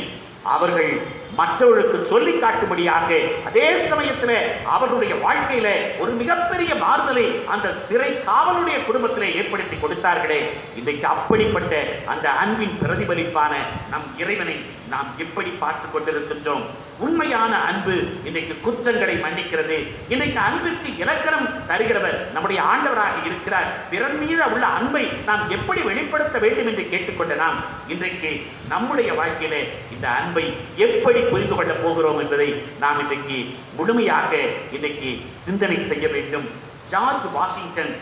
அவர்கள் மற்றவர்களுக்கு சொல்லி காட்டும்படியாக அதே சமயத்தில் அவர்களுடைய வாழ்க்கையில ஒரு மிகப்பெரிய மாறுதலை அந்த சிறை காவலுடைய குடும்பத்திலே ஏற்படுத்தி கொடுத்தார்களே. இன்றைக்கு அப்படிப்பட்ட அந்த அன்பின் பிரதிபலிப்பான நம் இறைவனை நாம் எப்படி பார்த்து கொண்டிருக்கின்றோம்? உண்மையான அன்பு இன்றைக்கு குற்றங்களை மன்னிக்கிறது. இன்றைக்கு அன்பிற்கு இலக்கணம் தருகிறவர் நம்முடைய ஆண்டவராக இருக்கிறார். பிறர் மீது உள்ள அன்பை நாம் எப்படி வெளிப்படுத்த வேண்டும் என்று கேட்டுக்கொண்ட நாம் இன்றைக்கு நம்முடைய வாழ்க்கையில இந்த அன்பை எப்படி புரிந்து கொள்ள போகிறோம் என்பதை நாம் இன்றைக்கு முழுமையாக இன்றைக்கு சிந்தனை செய்ய வேண்டும். ஜார்ஜ் வாஷிங்டன்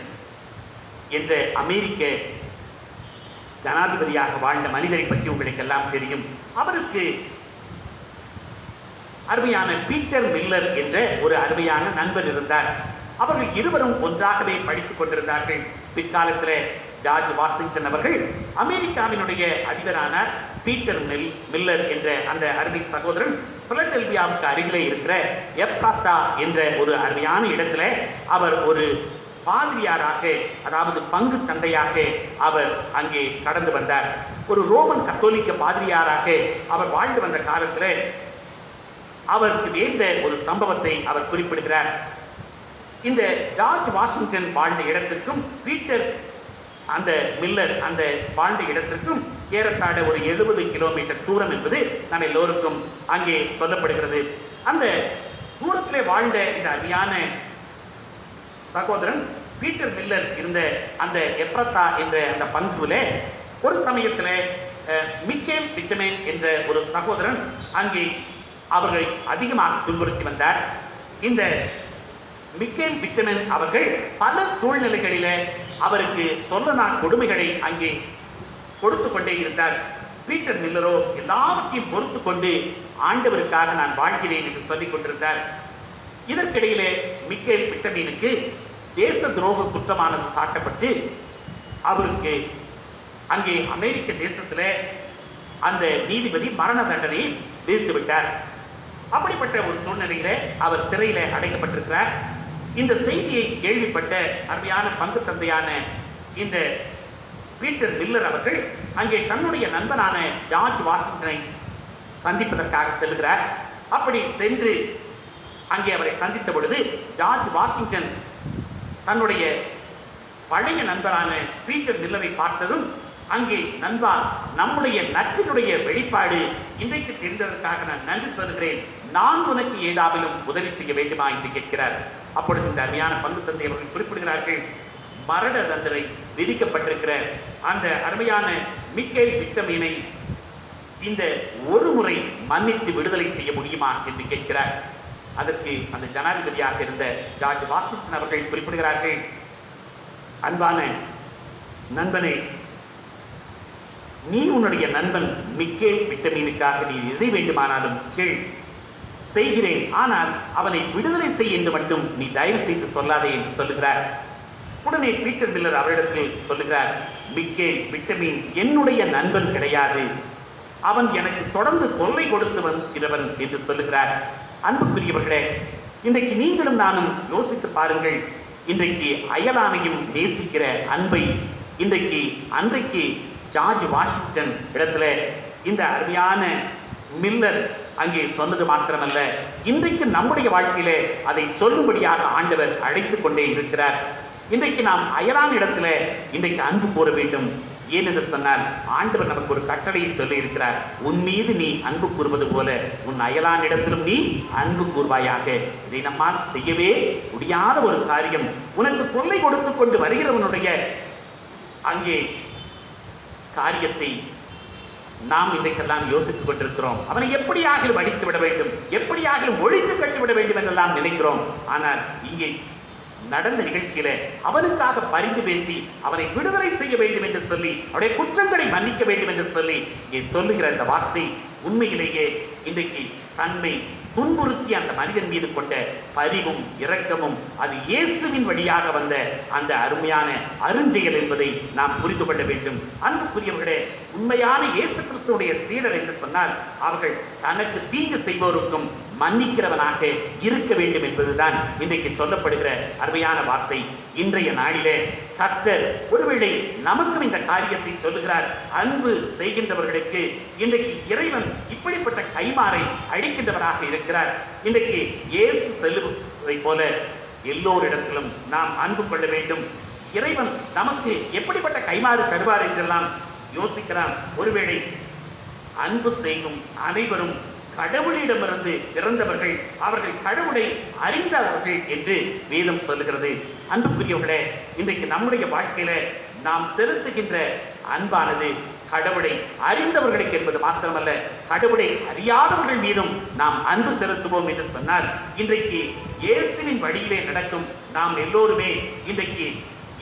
என்ற அமெரிக்க ஜனாதிபதியாக வாழ்ந்த மனிதரை பற்றி உங்களுக்கு எல்லாம் தெரியும். அவருக்கு அருமையான பீட்டர் மில்லர் என்ற ஒரு அருமையான நண்பர் இருந்தார். அவர்கள் இருவரும் ஒன்றாகவே படித்துக் கொண்டிருந்தார்கள். பிற்காலத்தில் ஜார்ஜ் வாஷிங்டன் அவர்கள் அமெரிக்காவினுடைய அதிபரானார். பீட்டர் மில்லர் என்ற அந்த அருமை சகோதரன் பிலடெல்பியாவுக்கு அருகிலே இருக்கிற எப்ராத்தா என்ற ஒரு அருமையான இடத்துல அவர் ஒரு பாதிரியாராக, அதாவது பங்கு தந்தையாக அவர் அங்கே கடந்து வந்தார். ஒரு ரோமன் கத்தோலிக்க பாதிரியாராக அவர் வாழ்ந்து வந்த காலத்தில் அவருக்கு நேர்ந்த ஒரு சம்பவத்தை அவர் குறிப்பிடுகிறார். இந்த ஜார்ஜ் வாஷிங்டன் வாழ்ந்த இடத்திற்கும் பீட்டர் அந்த மில்லர் அந்த வாழ்ந்த இடத்திற்கும் ஏறத்தாழ ஒரு 70 கிலோமீட்டர் தூரம் என்பது நம்ம எல்லோருக்கும் அங்கே சொல்லப்படுகிறது. அந்த தூரத்திலே வாழ்ந்த இந்த அருமையான சகோதரன் பீட்டர் மில்லர் இருந்த அந்த எப்ரத்தா என்ற அந்த பங்குல ஒரு சமயத்தில் மிக்கேல் பிட்டமேன் என்ற ஒரு சகோதரன் அங்கே அவர்களை அதிகமாக துன்புறுத்தி வந்தார். இந்த மிக்கேல் பிட்டமேன் அவர்கள் பல சூழ்நிலைகளில அவருக்கு சொல்லனா கொடுமைகளை அங்கே கொடுத்து கொண்டே இருந்தார். பீட்டர் மில்லரோ எல்லாவற்றையும் பொறுத்து கொண்டு ஆண்டவருக்காக நான் வாழ்கிறேன் என்று சொல்லிக் கொண்டிருந்தார். இதற்கிடையிலே மிக்கேல் பிட்டமேனுக்கு தேச துரோக குற்றமானது சாட்டப்பட்டு அவருக்கு அங்கே அமெரிக்க தேசத்தில் அந்த நீதிபதி மரண தண்டனையை விதித்து விட்டார். அப்படிப்பட்ட ஒரு சூழ்நிலையில அவர் சிறையில அடைக்கப்பட்டிருக்கிறார். இந்த செய்தியை கேள்விப்பட்ட அருமையான பங்கு தந்தையான இந்த பீட்டர் மில்லர் அவர்கள் அங்கே தன்னுடைய நண்பனான ஜார்ஜ் வாஷிங்டனை சந்திப்பதற்காக செல்கிறார். அப்படி சென்று அங்கே அவரை சந்தித்த பொழுது ஜார்ஜ் வாஷிங்டன் தன்னுடைய பழைய நண்பரான பீட்டர் மில்லரை பார்த்ததும், அங்கே நண்பா, நம்முடைய நட்பினுடைய வெளிப்பாடு இன்றைக்கு தெரிந்ததற்காக நான் நன்றி சொல்கிறேன். நான் உனக்கு ஏதாவது உதவி செய்ய வேண்டுமா என்று கேட்கிறார். அப்பொழுது இந்த அருமையான பங்கு தந்தை அவர்கள் குறிப்பிடுகிறார்கள், மரண தண்டனை விதிக்கப்பட்டிருக்கிற அந்த அருமையான மிக்கேல் பிட்டமேனை இந்த ஒரு முறை மன்னித்து விடுதலை செய்ய முடியுமா என்று கேட்கிறார். அதற்கு அந்த ஜனாதிபதியாக இருந்த ஜார்ஜ் வாஷிங்டன் அவர்கள் குறிப்பிடுகிறார்கள், அன்பான நண்பனே, நீ உன்னுடைய நண்பன் மிக்கேல் பிட்டமேனுக்காக நீ எதை வேண்டுமானாலும் கேள், செய்கிறேன். ஆனால் அவனை விடுதலை செய் என்று மட்டும் நீ தயவு செய்து சொல்லாதே என்று சொல்லுகிறார். உடனே பீட்டர் மில்லர் அவரிடத்தில் சொல்லுகிறார், மிக்கேல் விட்டமின் என்னுடைய நண்பன் கிடையாது, அவன் எனக்கு தொடர்ந்து தொல்லை கொடுத்து வருகிறவன் என்று சொல்லுகிறார். அன்புக்குரியவர்களே, இன்றைக்கு நீங்களும் நானும் யோசித்து பாருங்கள். இன்றைக்கு அயலானையும் நேசிக்கிற அன்பை அன்றைக்கு ஜார்ஜ் வாஷிங்டன் இடத்துல இந்த அருமையான மில்லர் அங்கே சொன்னது மாத்திரமல்ல, இன்றைக்கு நம்முடைய வாழ்க்கையிலே அதை சொல்லும்படியாக ஆண்டவர் அழைத்துக் கொண்டே இருக்கிறார். இன்றைக்கு நாம் அயலான் இடத்துல இன்றைக்கு அன்பு கூற வேண்டும். ஏனென்று சொன்னால் ஆண்டவர் நமக்கு ஒரு கட்டளையை சொல்லி இருக்கிறார். உன் மீது நீ அன்பு கூறுவது போல உன் அயலான் இடத்திலும் நீ அன்பு கூறுவாயாக. இதை நம்மால் செய்யவே முடியாத ஒரு காரியம். உனக்கு தொல்லை கொடுத்து கொண்டு வருகிறவனுடைய அங்கே காரியத்தை நாம் இன்றைக்கெல்லாம் யோசித்துக் கொண்டிருக்கிறோம். அவனை எப்படியாகிலும் அடித்து விட வேண்டும், எப்படியாகிலும் ஒழித்து கட்டிவிட வேண்டும் என்றெல்லாம் நினைக்கிறோம். ஆனால் இங்கே நடந்த நிகழ்ச்சியில அவனுக்காக பரிந்து பேசி அவனை விடுதலை செய்ய வேண்டும் என்று சொல்லி அவருடைய குற்றங்களை மன்னிக்க வேண்டும் என்று சொல்லி இங்கே சொல்லுகிற அந்த வார்த்தை உண்மையிலேயே இன்றைக்கு தன்னை துன்புறுத்திய அந்த மனிதன் மீது கொண்ட பரிவும் இரக்கமும் அது இயேசுவின் வழியாக வந்த அந்த அருமையான அருஞ்செயல் என்பதை நாம் புரிந்து கொள்ள வேண்டும். அன்புக்குரியவர்களே, உண்மையான இயேசு கிறிஸ்துவுடைய சீடர் என்று சொன்னால் அவர்கள் தனக்கு தீங்கு செய்வோருக்கும் மன்னிக்கிறவனாக இருக்க வேண்டும் என்பதுதான் இன்றைக்கு சொல்லப்படுகிற அருமையான வார்த்தை. இன்றைய நாளிலே கர்த்தர் ஒருவேளை நமக்கும் இந்த காரியத்தை சொல்லுகிறார். அன்பு செய்கின்றவர்களுக்கு இன்றைக்கு இறைவன் இப்படிப்பட்ட கைமாறை அளிக்கின்றவராக இருக்கிறார். இன்றைக்கு இயேசு செல்லுவதை போல எல்லோரிடத்திலும் நாம் அன்பு கொள்ள வேண்டும். இறைவன் நமக்கு எப்படிப்பட்ட கைமாறு தருவார் என்றெல்லாம் யோசிக்கிறான். ஒருவேளை அன்பு செய்யும் அனைவரும் கடவுளிடமிருந்து பிறந்தவர்கள், அவர்கள் கடவுளை அறிந்தவர்கள் என்று வேதம் சொல்லுகிறது. அன்புக்குரியவர்களே, இன்றைக்கு நம்முடைய வாழ்க்கையில நாம் செலுத்துகின்ற அன்பானது கடவுளை அறிந்தவர்களுக்கு என்பது மாத்திரமல்ல, கடவுளை அறியாதவர்கள் மீதும் நாம் அன்பு செலுத்துவோம் என்று சொன்னால் இன்றைக்கு இயேசுவின் வழியிலே நடக்கும் நாம் எல்லோருமே இன்றைக்கு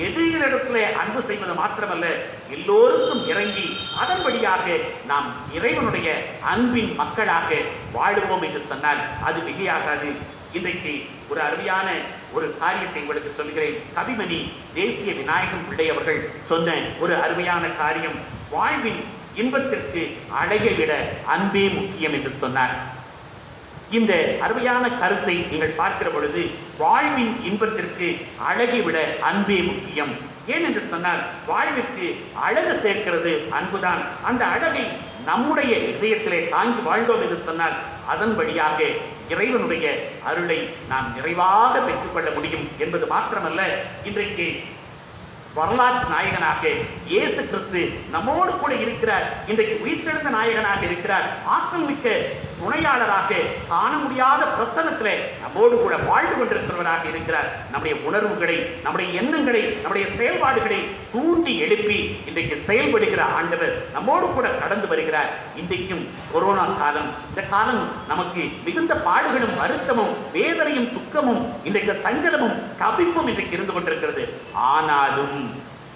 எதிரிகளிடத்திலே அன்பு செய்வது மாத்திரமல்ல, எல்லோருக்கும் இறங்கி அதன் வழியாக நாம் இறைவனுடைய அன்பின் மக்களாக வாழுவோம் என்று சொன்னால் அது மிகையாகாது. இன்றைக்கு ஒரு அருமையான ஒரு காரியத்தை உங்களுக்கு சொல்கிறேன். கவிமணி தேசிய விநாயகம் பிள்ளை அவர்கள் சொன்ன ஒரு அருமையான காரியம், வாழ்வின் இன்பத்திற்கு அழகை விட அன்பே முக்கியம் என்று சொன்னார். இந்த அருமையான கருத்தை நீங்கள் பார்க்கிற பொழுது வாழ்வின் இன்பத்திற்கு அழகை விட அன்பே முக்கியம். ஏன் என்று சொன்னால் வாழ்விற்கு அழகு சேர்க்கிறது அன்புதான். அந்த அழகை நம்முடைய இதயத்திலே தாங்கி வாழ்ந்தோம் என்று சொன்னால் அதன் வழியாக இறைவனுடைய அருளை நாம் நிறைவாக பெற்றுக்கொள்ள முடியும் என்பது மாத்திரமல்ல, இன்றைக்கு வரலாற்று நாயகனாக இயேசு கிறிஸ்து நம்மோடு கூட இருக்கிறார். இன்றைக்கு உயிர்த்தெழுந்த நாயகனாக இருக்கிறார். ஆற்றல் மிக்க துணையாளராக காண முடியாத பிரசன்னத்திலே நம்மோடு கூட வாழ்ந்து கொண்டிருக்கிறவராக இருக்கிறார். நம்முடைய உணர்வுகளை, நம்முடைய எண்ணங்களை, நம்முடைய செயல்பாடுகளை தூண்டி எழுப்பி இன்றைக்கு செயல்படுகிற ஆண்டவர் நம்மோடு கூட கடந்து வருகிறார். இன்றைக்கும் கொரோனா காலம், இந்த காலம் நமக்கு மிகுந்த பாடுகளும் வருத்தமும் வேதனையும் துக்கமும் இன்றைக்கு சஞ்சலமும் தவிப்பும் இன்றைக்கு இருந்து கொண்டிருக்கிறது. ஆனாலும்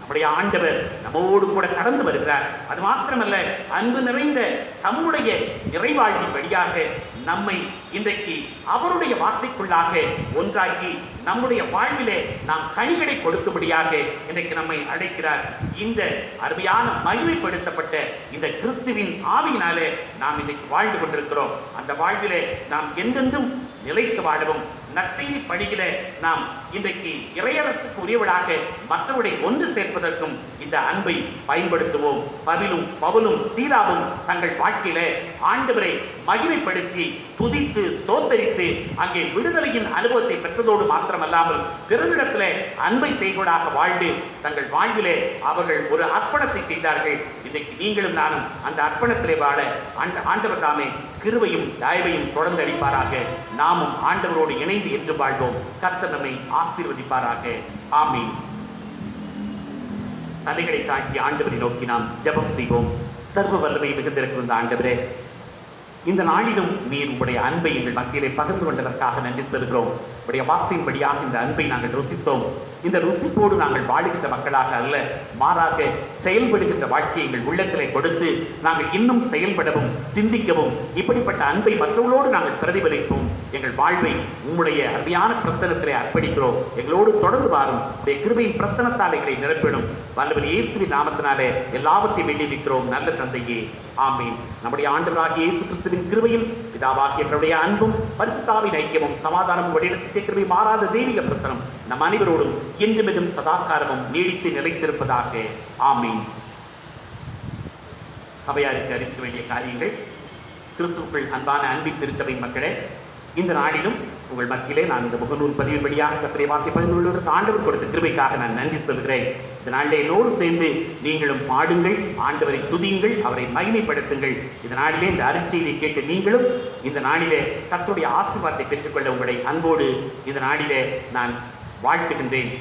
நம்முடைய ஆண்டவர் நம்மோடு கூட கடந்து வருகிறார். அது மாத்திரமல்ல, அன்பு நிறைந்த தம்முடைய நிறைவாழ்வின் வழியாக நம்மை இன்றைக்கு அவருடைய வார்த்தைக்குள்ளாக ஒன்றாக்கி நம்முடைய வாழ்விலே நாம் கனிகளை கொடுக்கும்படியாக இன்றைக்கு நம்மை அழைக்கிறார். இந்த அருமையான மகிமைப்படுத்தப்பட்ட இந்த கிறிஸ்துவின் ஆவியினாலே நாம் இன்றைக்கு வாழ்ந்து கொண்டிருக்கிறோம். அந்த வாழ்விலே நாம் என்றென்றும் நிலைத்து வாழவும், நற்செய்தி பணியில நாம் இன்றைக்கு இறையரசுக்கு உரியவளாக மற்றவர்களை ஒன்று சேர்ப்பதற்கும் இந்த அன்பை பயன்படுத்துவோம். பவுலும் சீலாவும் தங்கள் வாழ்க்கையில ஆண்டவரை மகிமைப்படுத்தி துதித்து ஸ்தோத்தரித்து அங்கே விடுதலையின் அனுபவத்தை பெற்றதோடு மாத்திரமல்லாமல் பிறரிடத்திலே அன்பை செய்வதாக வாழ்ந்து தங்கள் வாழ்விலே அவர்கள் ஒரு அர்ப்பணத்தை செய்தார்கள். இன்றைக்கு நீங்களும் நானும் அந்த அர்ப்பணத்திலே வாழ ஆண்டவர் தாமே கிருபையும் தயவையும் தொடர்ந்து அளிப்பாராக. நாமும் ஆண்டவரோடு இணைந்து என்று வாழ்வோம். கர்த்தர் நம்மை ஆசீர்வதிப்பாராக. ஆமீன். தலைகளை தாக்கி ஆண்டவரை நோக்கி நாம் ஜெபம் செய்வோம். சர்வ வல்லமை மிகுந்திருக்கிற ஆண்டவரே, இந்த நாளிலும் நீர் உங்களுடைய அன்பை எங்கள் மத்தியிலே பகிர்ந்து கொண்டதற்காக நன்றி செலுகிறோம். உடைய வார்த்தையின்படியாக இந்த அன்பை நாங்கள் ருசித்தோம். இந்த ருசிப்போடு நாங்கள் வாழுகின்ற மக்களாக அல்ல, மாறாக செயல்படுகின்ற வாழ்க்கையை எங்கள் உள்ளத்திலே கொடுத்து நாங்கள் இன்னும் செயல்படவும் சிந்திக்கவும் இப்படிப்பட்ட அன்பை மற்றவர்களோடு நாங்கள் பிரதிபலிப்போம். எங்கள் வாழ்வை உம்முடைய அருமையான பிரசனத்திலே அர்ப்பணிக்கிறோம். எங்களோடு தொடர்ந்து வாரும். உடைய கிருபையின் பிரசனத்தால் எங்களை நிரப்பிடும். வல்லவர் இயேசுவின் நாமத்தினாலே எல்லாவற்றையும் வேண்டி நிற்கிறோம் நல்ல தந்தையே, ஆமீன். நம்முடைய ஆண்டவராகிய இயேசு கிறிஸ்துவின் கிருபையும் பிதாவாகிய நம்முடைய அன்பும் பரிசுத்தாவின் ஐக்கியமும் சமாதானமும் வழிநடத்திய கிருபை மாறாத தெய்வீக பிரசனம் நம் அனைவரோடும் என்றும் சதாகாரமும் நீடித்து நிலைத்திருப்பதாக, ஆமீன். சபையாருக்கு அறிவிக்க வேண்டிய காரியங்கள். கிறிஸ்துவுக்குள் அன்பான அன்பின் திருச்சபை மக்களே, இந்த நாளிலும் உங்கள் மத்தியிலே நான் இந்த முகநூல் பதிவின் வழியாக கர்த்தருடைய வார்த்தை பகிர்ந்து கொள்வதற்கு ஆண்டவர் கொடுத்த கிருபைக்காக நான் நன்றி சொல்கிறேன். இந்த நாளிலே என்னோடு சேர்ந்து நீங்களும் பாடுங்கள், ஆண்டவரை துதியுங்கள், அவரை மகிமைப்படுத்துங்கள். இந்த நாளிலே இந்த அருட்செய்தியை கேட்டு நீங்களும் இந்த நாளிலே கர்த்தருடைய ஆசீர்வாதத்தை பெற்றுக்கொள்ள உங்களை அன்போடு இந்த நாளிலே நான் வாழ்த்துகின்றேன்.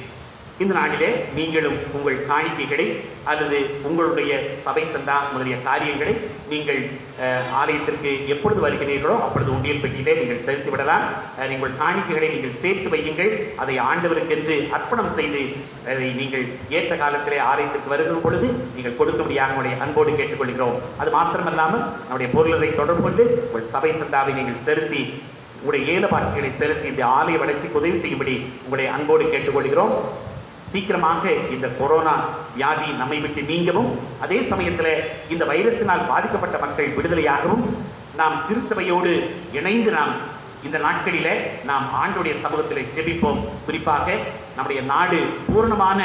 இந்த நாளிலே நீங்களும் உங்கள் காணிக்கைகளை அல்லது உங்களுடைய சபை சந்தா முதலிய காரியங்களை நீங்கள் ஆலயத்திற்கு எப்பொழுது வருகிறீர்களோ அப்பொழுது உண்டியல் பெட்டியிலே நீங்கள் செலுத்தி விடலாம். நீங்கள் காணிக்கைகளை நீங்கள் சேர்த்து வையுங்கள். அதை ஆண்டவருக்கென்று அர்ப்பணம் செய்து அதை நீங்கள் ஏற்ற காலத்திலே ஆலயத்திற்கு வருகிற பொழுது நீங்கள் கொடுக்கும்படியாக உங்களுடைய அன்போடு கேட்டுக்கொள்கிறோம். அது மாத்திரமல்லாமல் நம்முடைய பொருளை தொடர்பு கொண்டு உங்கள் சபை சந்தாவை நீங்கள் செலுத்தி உங்களுடைய ஏல பாட்டுகளை செலுத்தி இந்த ஆலய வளர்ச்சிக்கு உதவி செய்யும்படி உங்களுடைய அன்போடு கேட்டுக்கொள்கிறோம். சீக்கிரமாக இந்த கொரோனா வியாதி நம்மை விட்டு நீங்கவும், அதே சமயத்தில் இந்த வைரஸினால் பாதிக்கப்பட்ட மக்கள் விடுதலையாகவும் நாம் திருச்சபையோடு இணைந்து நாம் இந்த நாட்களிலே நாம் ஆண்டவருடைய சமூகத்திலே ஜெபிப்போம். குறிப்பாக நம்முடைய நாடு பூரணமான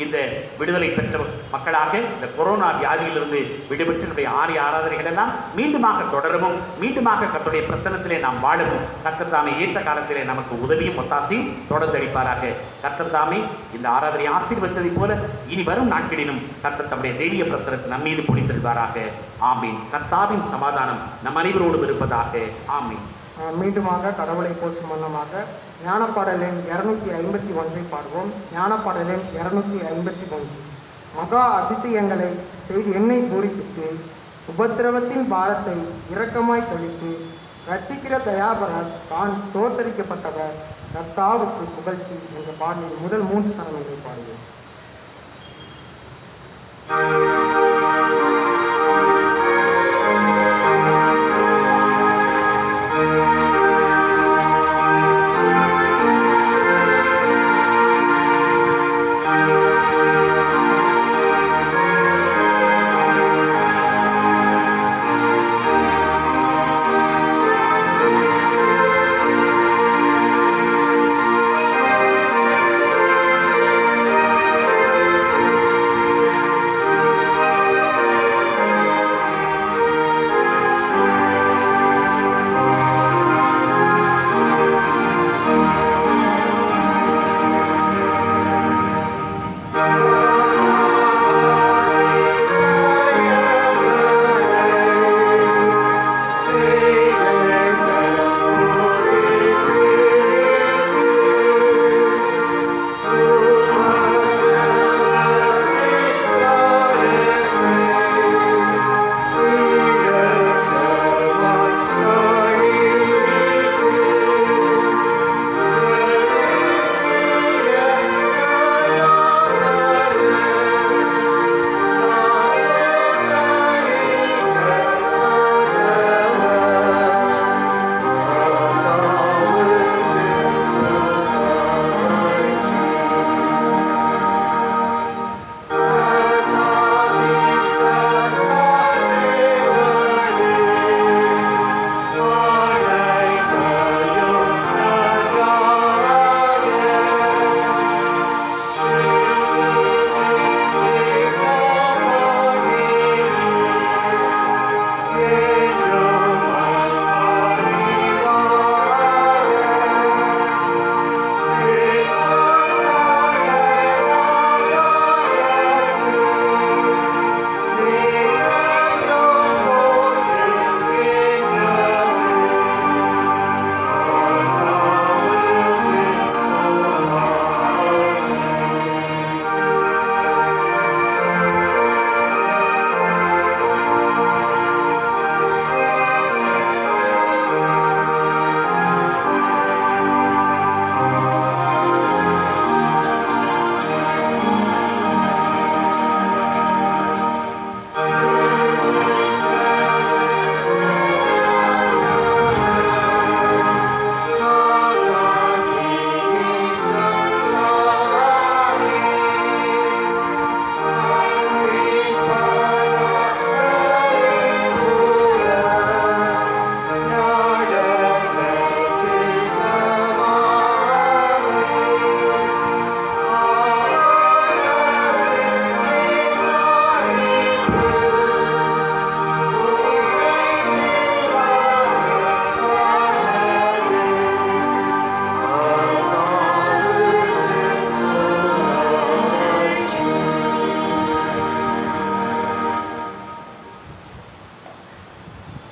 இந்த விடுதலை பெற்ற மக்களாக இந்த கொரோனா வியாதியிலிருந்து விடுபட்டு நம்முடைய ஆலய ஆராதனைகள் எல்லாம் மீண்டுமாக தொடரவும், மீண்டுமாக கர்த்தருடைய பிரசன்னத்திலே நாம் வாழவும் கர்த்தர் தாமே ஏற்ற காலத்திலே நமக்கு உதவியும் ஒத்தாசையும் தொடர்ந்து அளிப்பாராக. கர்த்தர் தாமே இந்த ஆராதனை ஆசீர்வதித்ததை போல இனி வரும் நாட்களிலும் கர்த்தர் தம்முடைய தெய்வீக பிரசனத்தை நம் மீது பொழிந்தருள்வாராக. ஆமீன். கர்த்தாவின் சமாதானம் நம் அனைவரோடும் இருப்பதாக. ஆமீன். மீண்டுமாக கடவுளை போற்றும் வண்ணமாக ஞானப்பாடல் எண் 251 பாடுவோம். ஞானப்பாடல் எண் 251. மகா அதிசயங்களை செய்து என்னை பூரிப்பித்து உபத்திரவத்தின் பாரத்தை இரக்கமாய் கழித்து ரட்சிக்கிற தயாபரர் தான் ஸ்தோத்தரிக்கப்பட்டவர் கர்த்தாவுக்கு புகழ்ச்சி என்ற பாடலில் முதல் 3 சரணங்களை பாடுவோம்.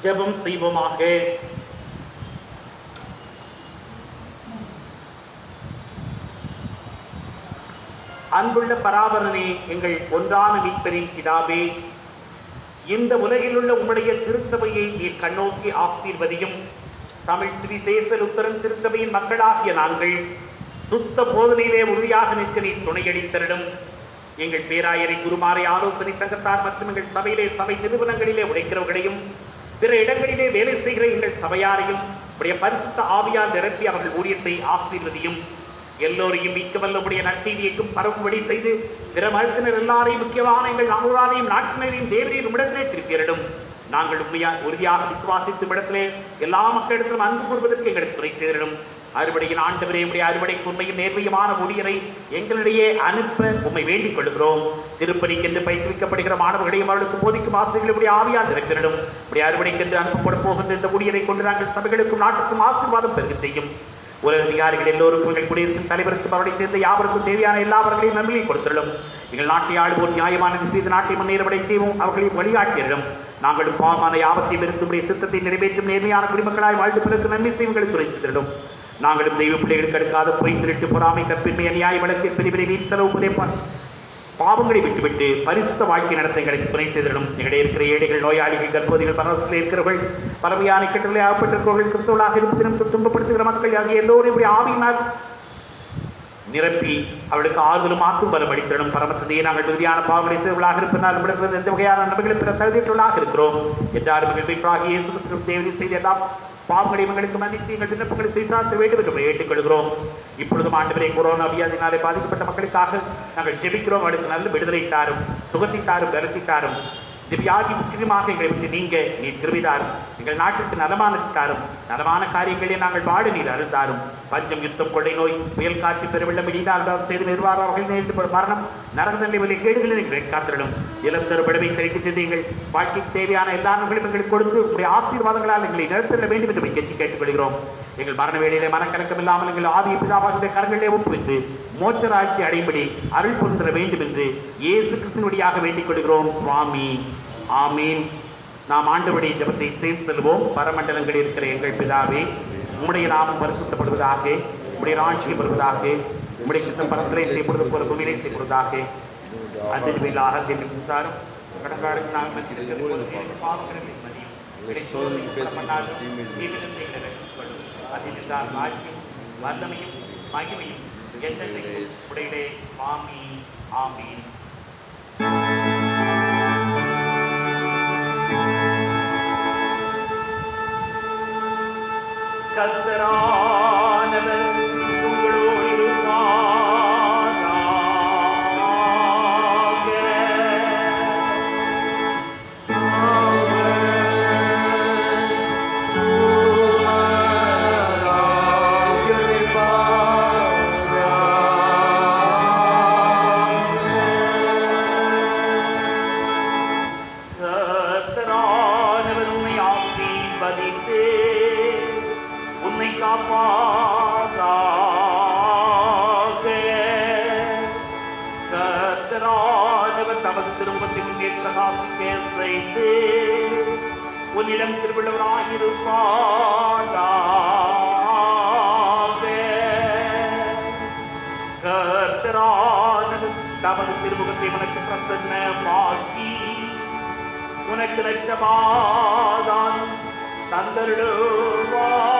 ஜெபம் செய்வோமாக. அன்புள்ள பராபரனே, எங்கள் ஒன்றான மீட்பரின் பிதாவே, இந்த உலகில் உள்ள உம்முடைய திருச்சபையை நீர் கண்ணோக்கி ஆசீர்வதியும். தமிழ் சுவிசேஷ லுத்தரன் திருச்சபையின் மக்களாகிய நாங்கள் சுத்த போதனையிலே உறுதியாக நிற்க நீர் துணையளித்தரிடும். எங்கள் பேராயரை, குருமாரை, ஆலோசனை சங்கத்தார் மற்றும் எங்கள் சபையிலே சபை நிறுவனங்களிலே உழைக்கிறவர்களையும் பிற இடங்களிலே வேலை செய்கிற எங்கள் சபையாரையும் உடைய பரிசுத்த ஆவியால் நிரப்பி அவர்கள் ஊழியத்தை ஆசீர்வதியும். எல்லோரையும் மீட்க வல்ல உடைய நற்செய்தியைக்கும் பரவும்படி செய்து பிற மதத்தினர் எல்லாரையும் முக்கியமான எங்கள் நாங்களாரையும் நாட்டினரையும் தேவரையும் இடத்திலே திருப்பியரிடும். நாங்கள் உறுதியாக விசுவாசித்தும் இடத்திலே எல்லா மக்களிடத்திலும் அன்பு கூறுவதற்கு எங்களுக்கு துணை செய்திடும். அறுவடையின் ஆண்டவரே, உடைய அறுவடைக்கு உண்மையும் நேர்மையுமான ஊழியரை எங்களிடையே அனுப்ப உண்மை வேண்டிக் கொள்கிறோம். திருப்பணிக்கென்று பயிற்றுவிக்கப்படுகிற மாணவர்களையும் அவர்களுக்கு போதிக்கும் ஆசிரியர்களுடைய ஆவியால் நிரப்பிடும். உடைய அறுவடைக்கென்று அனுப்பப்பட போகின்ற இந்த ஊழியரை கொண்டு நாங்கள் சபைகளுக்கும் நாட்டுக்கும் ஆசீர்வாதம் பெருக செய்யும். உலக அதிகாரிகள் எல்லோருக்கும், எங்கள் குடியரசுத் தலைவருக்கும் அவரை சேர்ந்த யாவருக்கும் தேவையான எல்லாவர்களையும் நன்மையை கொடுத்துள்ளோம். எங்கள் நாட்டை ஆளுவோர் நியாயமான செய்து நாட்டை முன்னேறவடை செய்வோம். அவர்களையும் வழிகாட்டியிடும். நாங்களும் பாவமான யாவத்தையும் இருத்துடைய சித்தத்தை நிறைவேற்றும் நேர்மையான குடிமக்களாய் வாழ்ந்து பிறகு நன்மை செய்வங்களை துணை செய்திடும். நாங்களும் தெய்வ பிள்ளைகளுக்கு அடுக்காத பொய், திருட்டு, பொறாமை, தப்பின்மை, அநியாய வழக்கு, பிரிவினை, வீண் செலவு புதை பாவங்களை விட்டுவிட்டு பரிசுத்த வாழ்க்கை நடத்த எங்களுக்கு துணை செய்திடும். எங்களிடையே இருக்கிற ஏழைகள், நோயாளிகள், கர்ப்பவதிகள், பரவசில் இருக்கிறவர்கள், பலவையான கட்டளை ஆகப்பட்டிருக்கிறவர்கள், கிறிஸ்தவர்களாக இருப்பதிலும் துன்பப்படுத்துகிற மக்கள் ஆகிய எல்லோரும் ஆவியினால் நிரப்பி அவளுக்கு ஆறுதலும் ஆக்கும் பலம் அளித்திடும். பரமத்தந்தையை, நாங்கள் உறுதியான பாவங்களை செய்வர்களாக இருப்பதால் விடுகிறது எந்த வகையான நன்மைகளை பிற தகுதியுள்ளவர்களாக இருக்கிறோம். எல்லாரும் மீட்பராகிய இயேசு கிறிஸ்துவின் தேவனை செய்த எல்லா பாவங்களை எங்களுக்கு மன்னித்து எங்கள் விண்ணப்பங்களை செய்சாத்த வேண்டும் என்று ஏற்றுக்கொள்கிறோம். இப்பொழுதும் ஆண்டவரே, கொரோனா வியாதினாலே பாதிக்கப்பட்ட மக்களுக்காக நாங்கள் ஜெபிக்கிறோம். அவளுக்கு நல்ல விடுதலை தாரும், சுகத்தை தாரும், பலத்தை தாரும். இந்த வியாதி முக்கியமாக எங்களை விட்டு நீங்க நீர் கிருபைதாரும். எங்கள் நாட்டுக்கு நலமான தாரும். நலமான காரியங்களே நாங்கள் வாழ நீர் அருள்தாரும். பஞ்சம், யுத்தம், கொள்ளை நோய், புயல், காற்று, பெருவெள்ளம், இடிந்தால் செய்து நிர்வாகர்கள் நேரிட்டு மரணம், நரகதண்டை வெளியே கேடுகளை எங்களை காத்திடும். இளம் தரும் விடவை சிறைக்கு சென்று எங்கள் வாழ்க்கைக்கு தேவையான எல்லா நன்மைகளும் எங்களுக்கு கொடுத்து உங்களுடைய ஆசீர்வாதங்களால் எங்களை நிறுத்திட வேண்டும் என்று கெஞ்சி கேட்டுக்கொள்கிறோம். எங்கள் மரண வேளையிலே மனக்கலக்கம் இல்லாமல் எங்கள் ஆவிய பிதாவாக கரங்களிலே ஒப்புவித்து மோட்சராட்சி அடைபடி அருள் புரிந்திட வேண்டும் என்று இயேசு கிறிஸ்துவினுடையாக வேண்டிக் கொள்கிறோம். சுவாமி, ஆமீன். நாம் ஆண்டவருடைய ஜெபத்தை சேர்ந்து செல்வோம். பரமண்டலங்களில் இருக்கிற எங்கள் பிதாவே, உம்முடைய நாமம் பரிசுத்தப்படுவதாக, உம்முடைய ராட்சியம் வருவதாக, உம்முடைய சித்தம் பரத்திலே செய்யப்படுவது போல பூமியிலே செய்யப்படுவதாக. அந்த நிலையிலாக தெரிவித்தாரும் கடற்காருக்கு நாங்கள் அதில் ஆட்சியும் வல்லமையும் மகிமையும் என்னென்னைக்கும் உடையிலே. சுவாமி, ஆமீன். கர்த்தரானவர் உங்களோடு இருப்பாராக. கர்த்தரானவர் உம்மை ஆசீர்வதித்து உம்மை காப்பாராக. கர்த்தரானவர் தமது திருமுகத்தை முன்னே பிரகாசிக்க செய்து உன்னிடம் திருவிழவராயிருப்பாராக. கர்த்தரானவர் தமது திருமுகத்தை உனக்கு பிரசன்னமாக்கி உனக்கு நச்சமாதானம் தந்தருளுவாராக.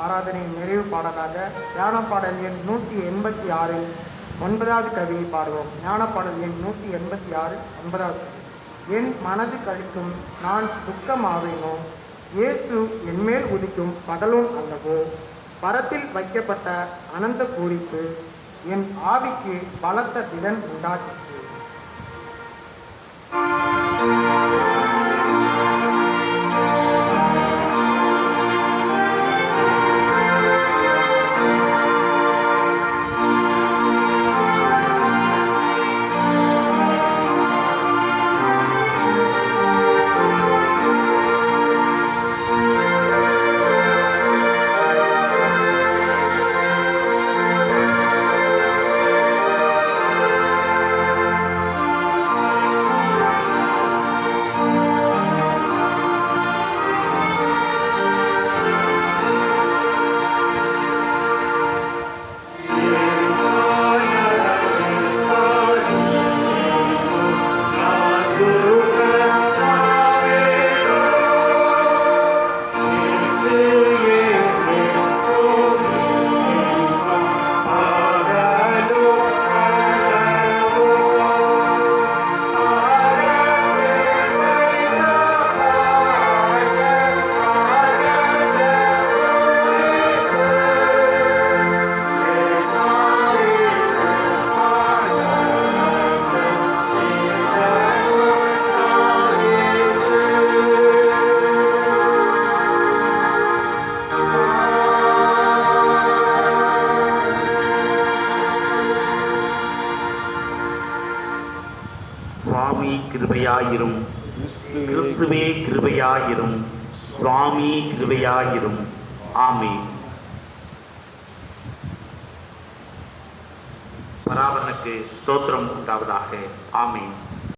ஆராதனையின் நிறைவு பாடலாக ஞான பாடல் எண் 186 9வது கவியை பாடுவோம். ஞான பாடல் எண் 186 9வது. என் மனது கழிக்கும் நான் துக்கமாவேனோ, இயேசு என்மேல் உதிக்கும் பகலோன் அல்லவோ. பரத்தில் வைக்கப்பட்ட அனந்த பூரிப்பு என் ஆவிக்கு பலத்த திடன் உண்டாக்கிற்று. சுவாமி கிருபையாயிரும். கிறிஸ்துவே கிருபையாயிரும். சுவாமி கிருபையாயிரும். ஆமென். பராபரனுக்கு ஸ்தோத்திரம் உண்டாவதாக. ஆமென்.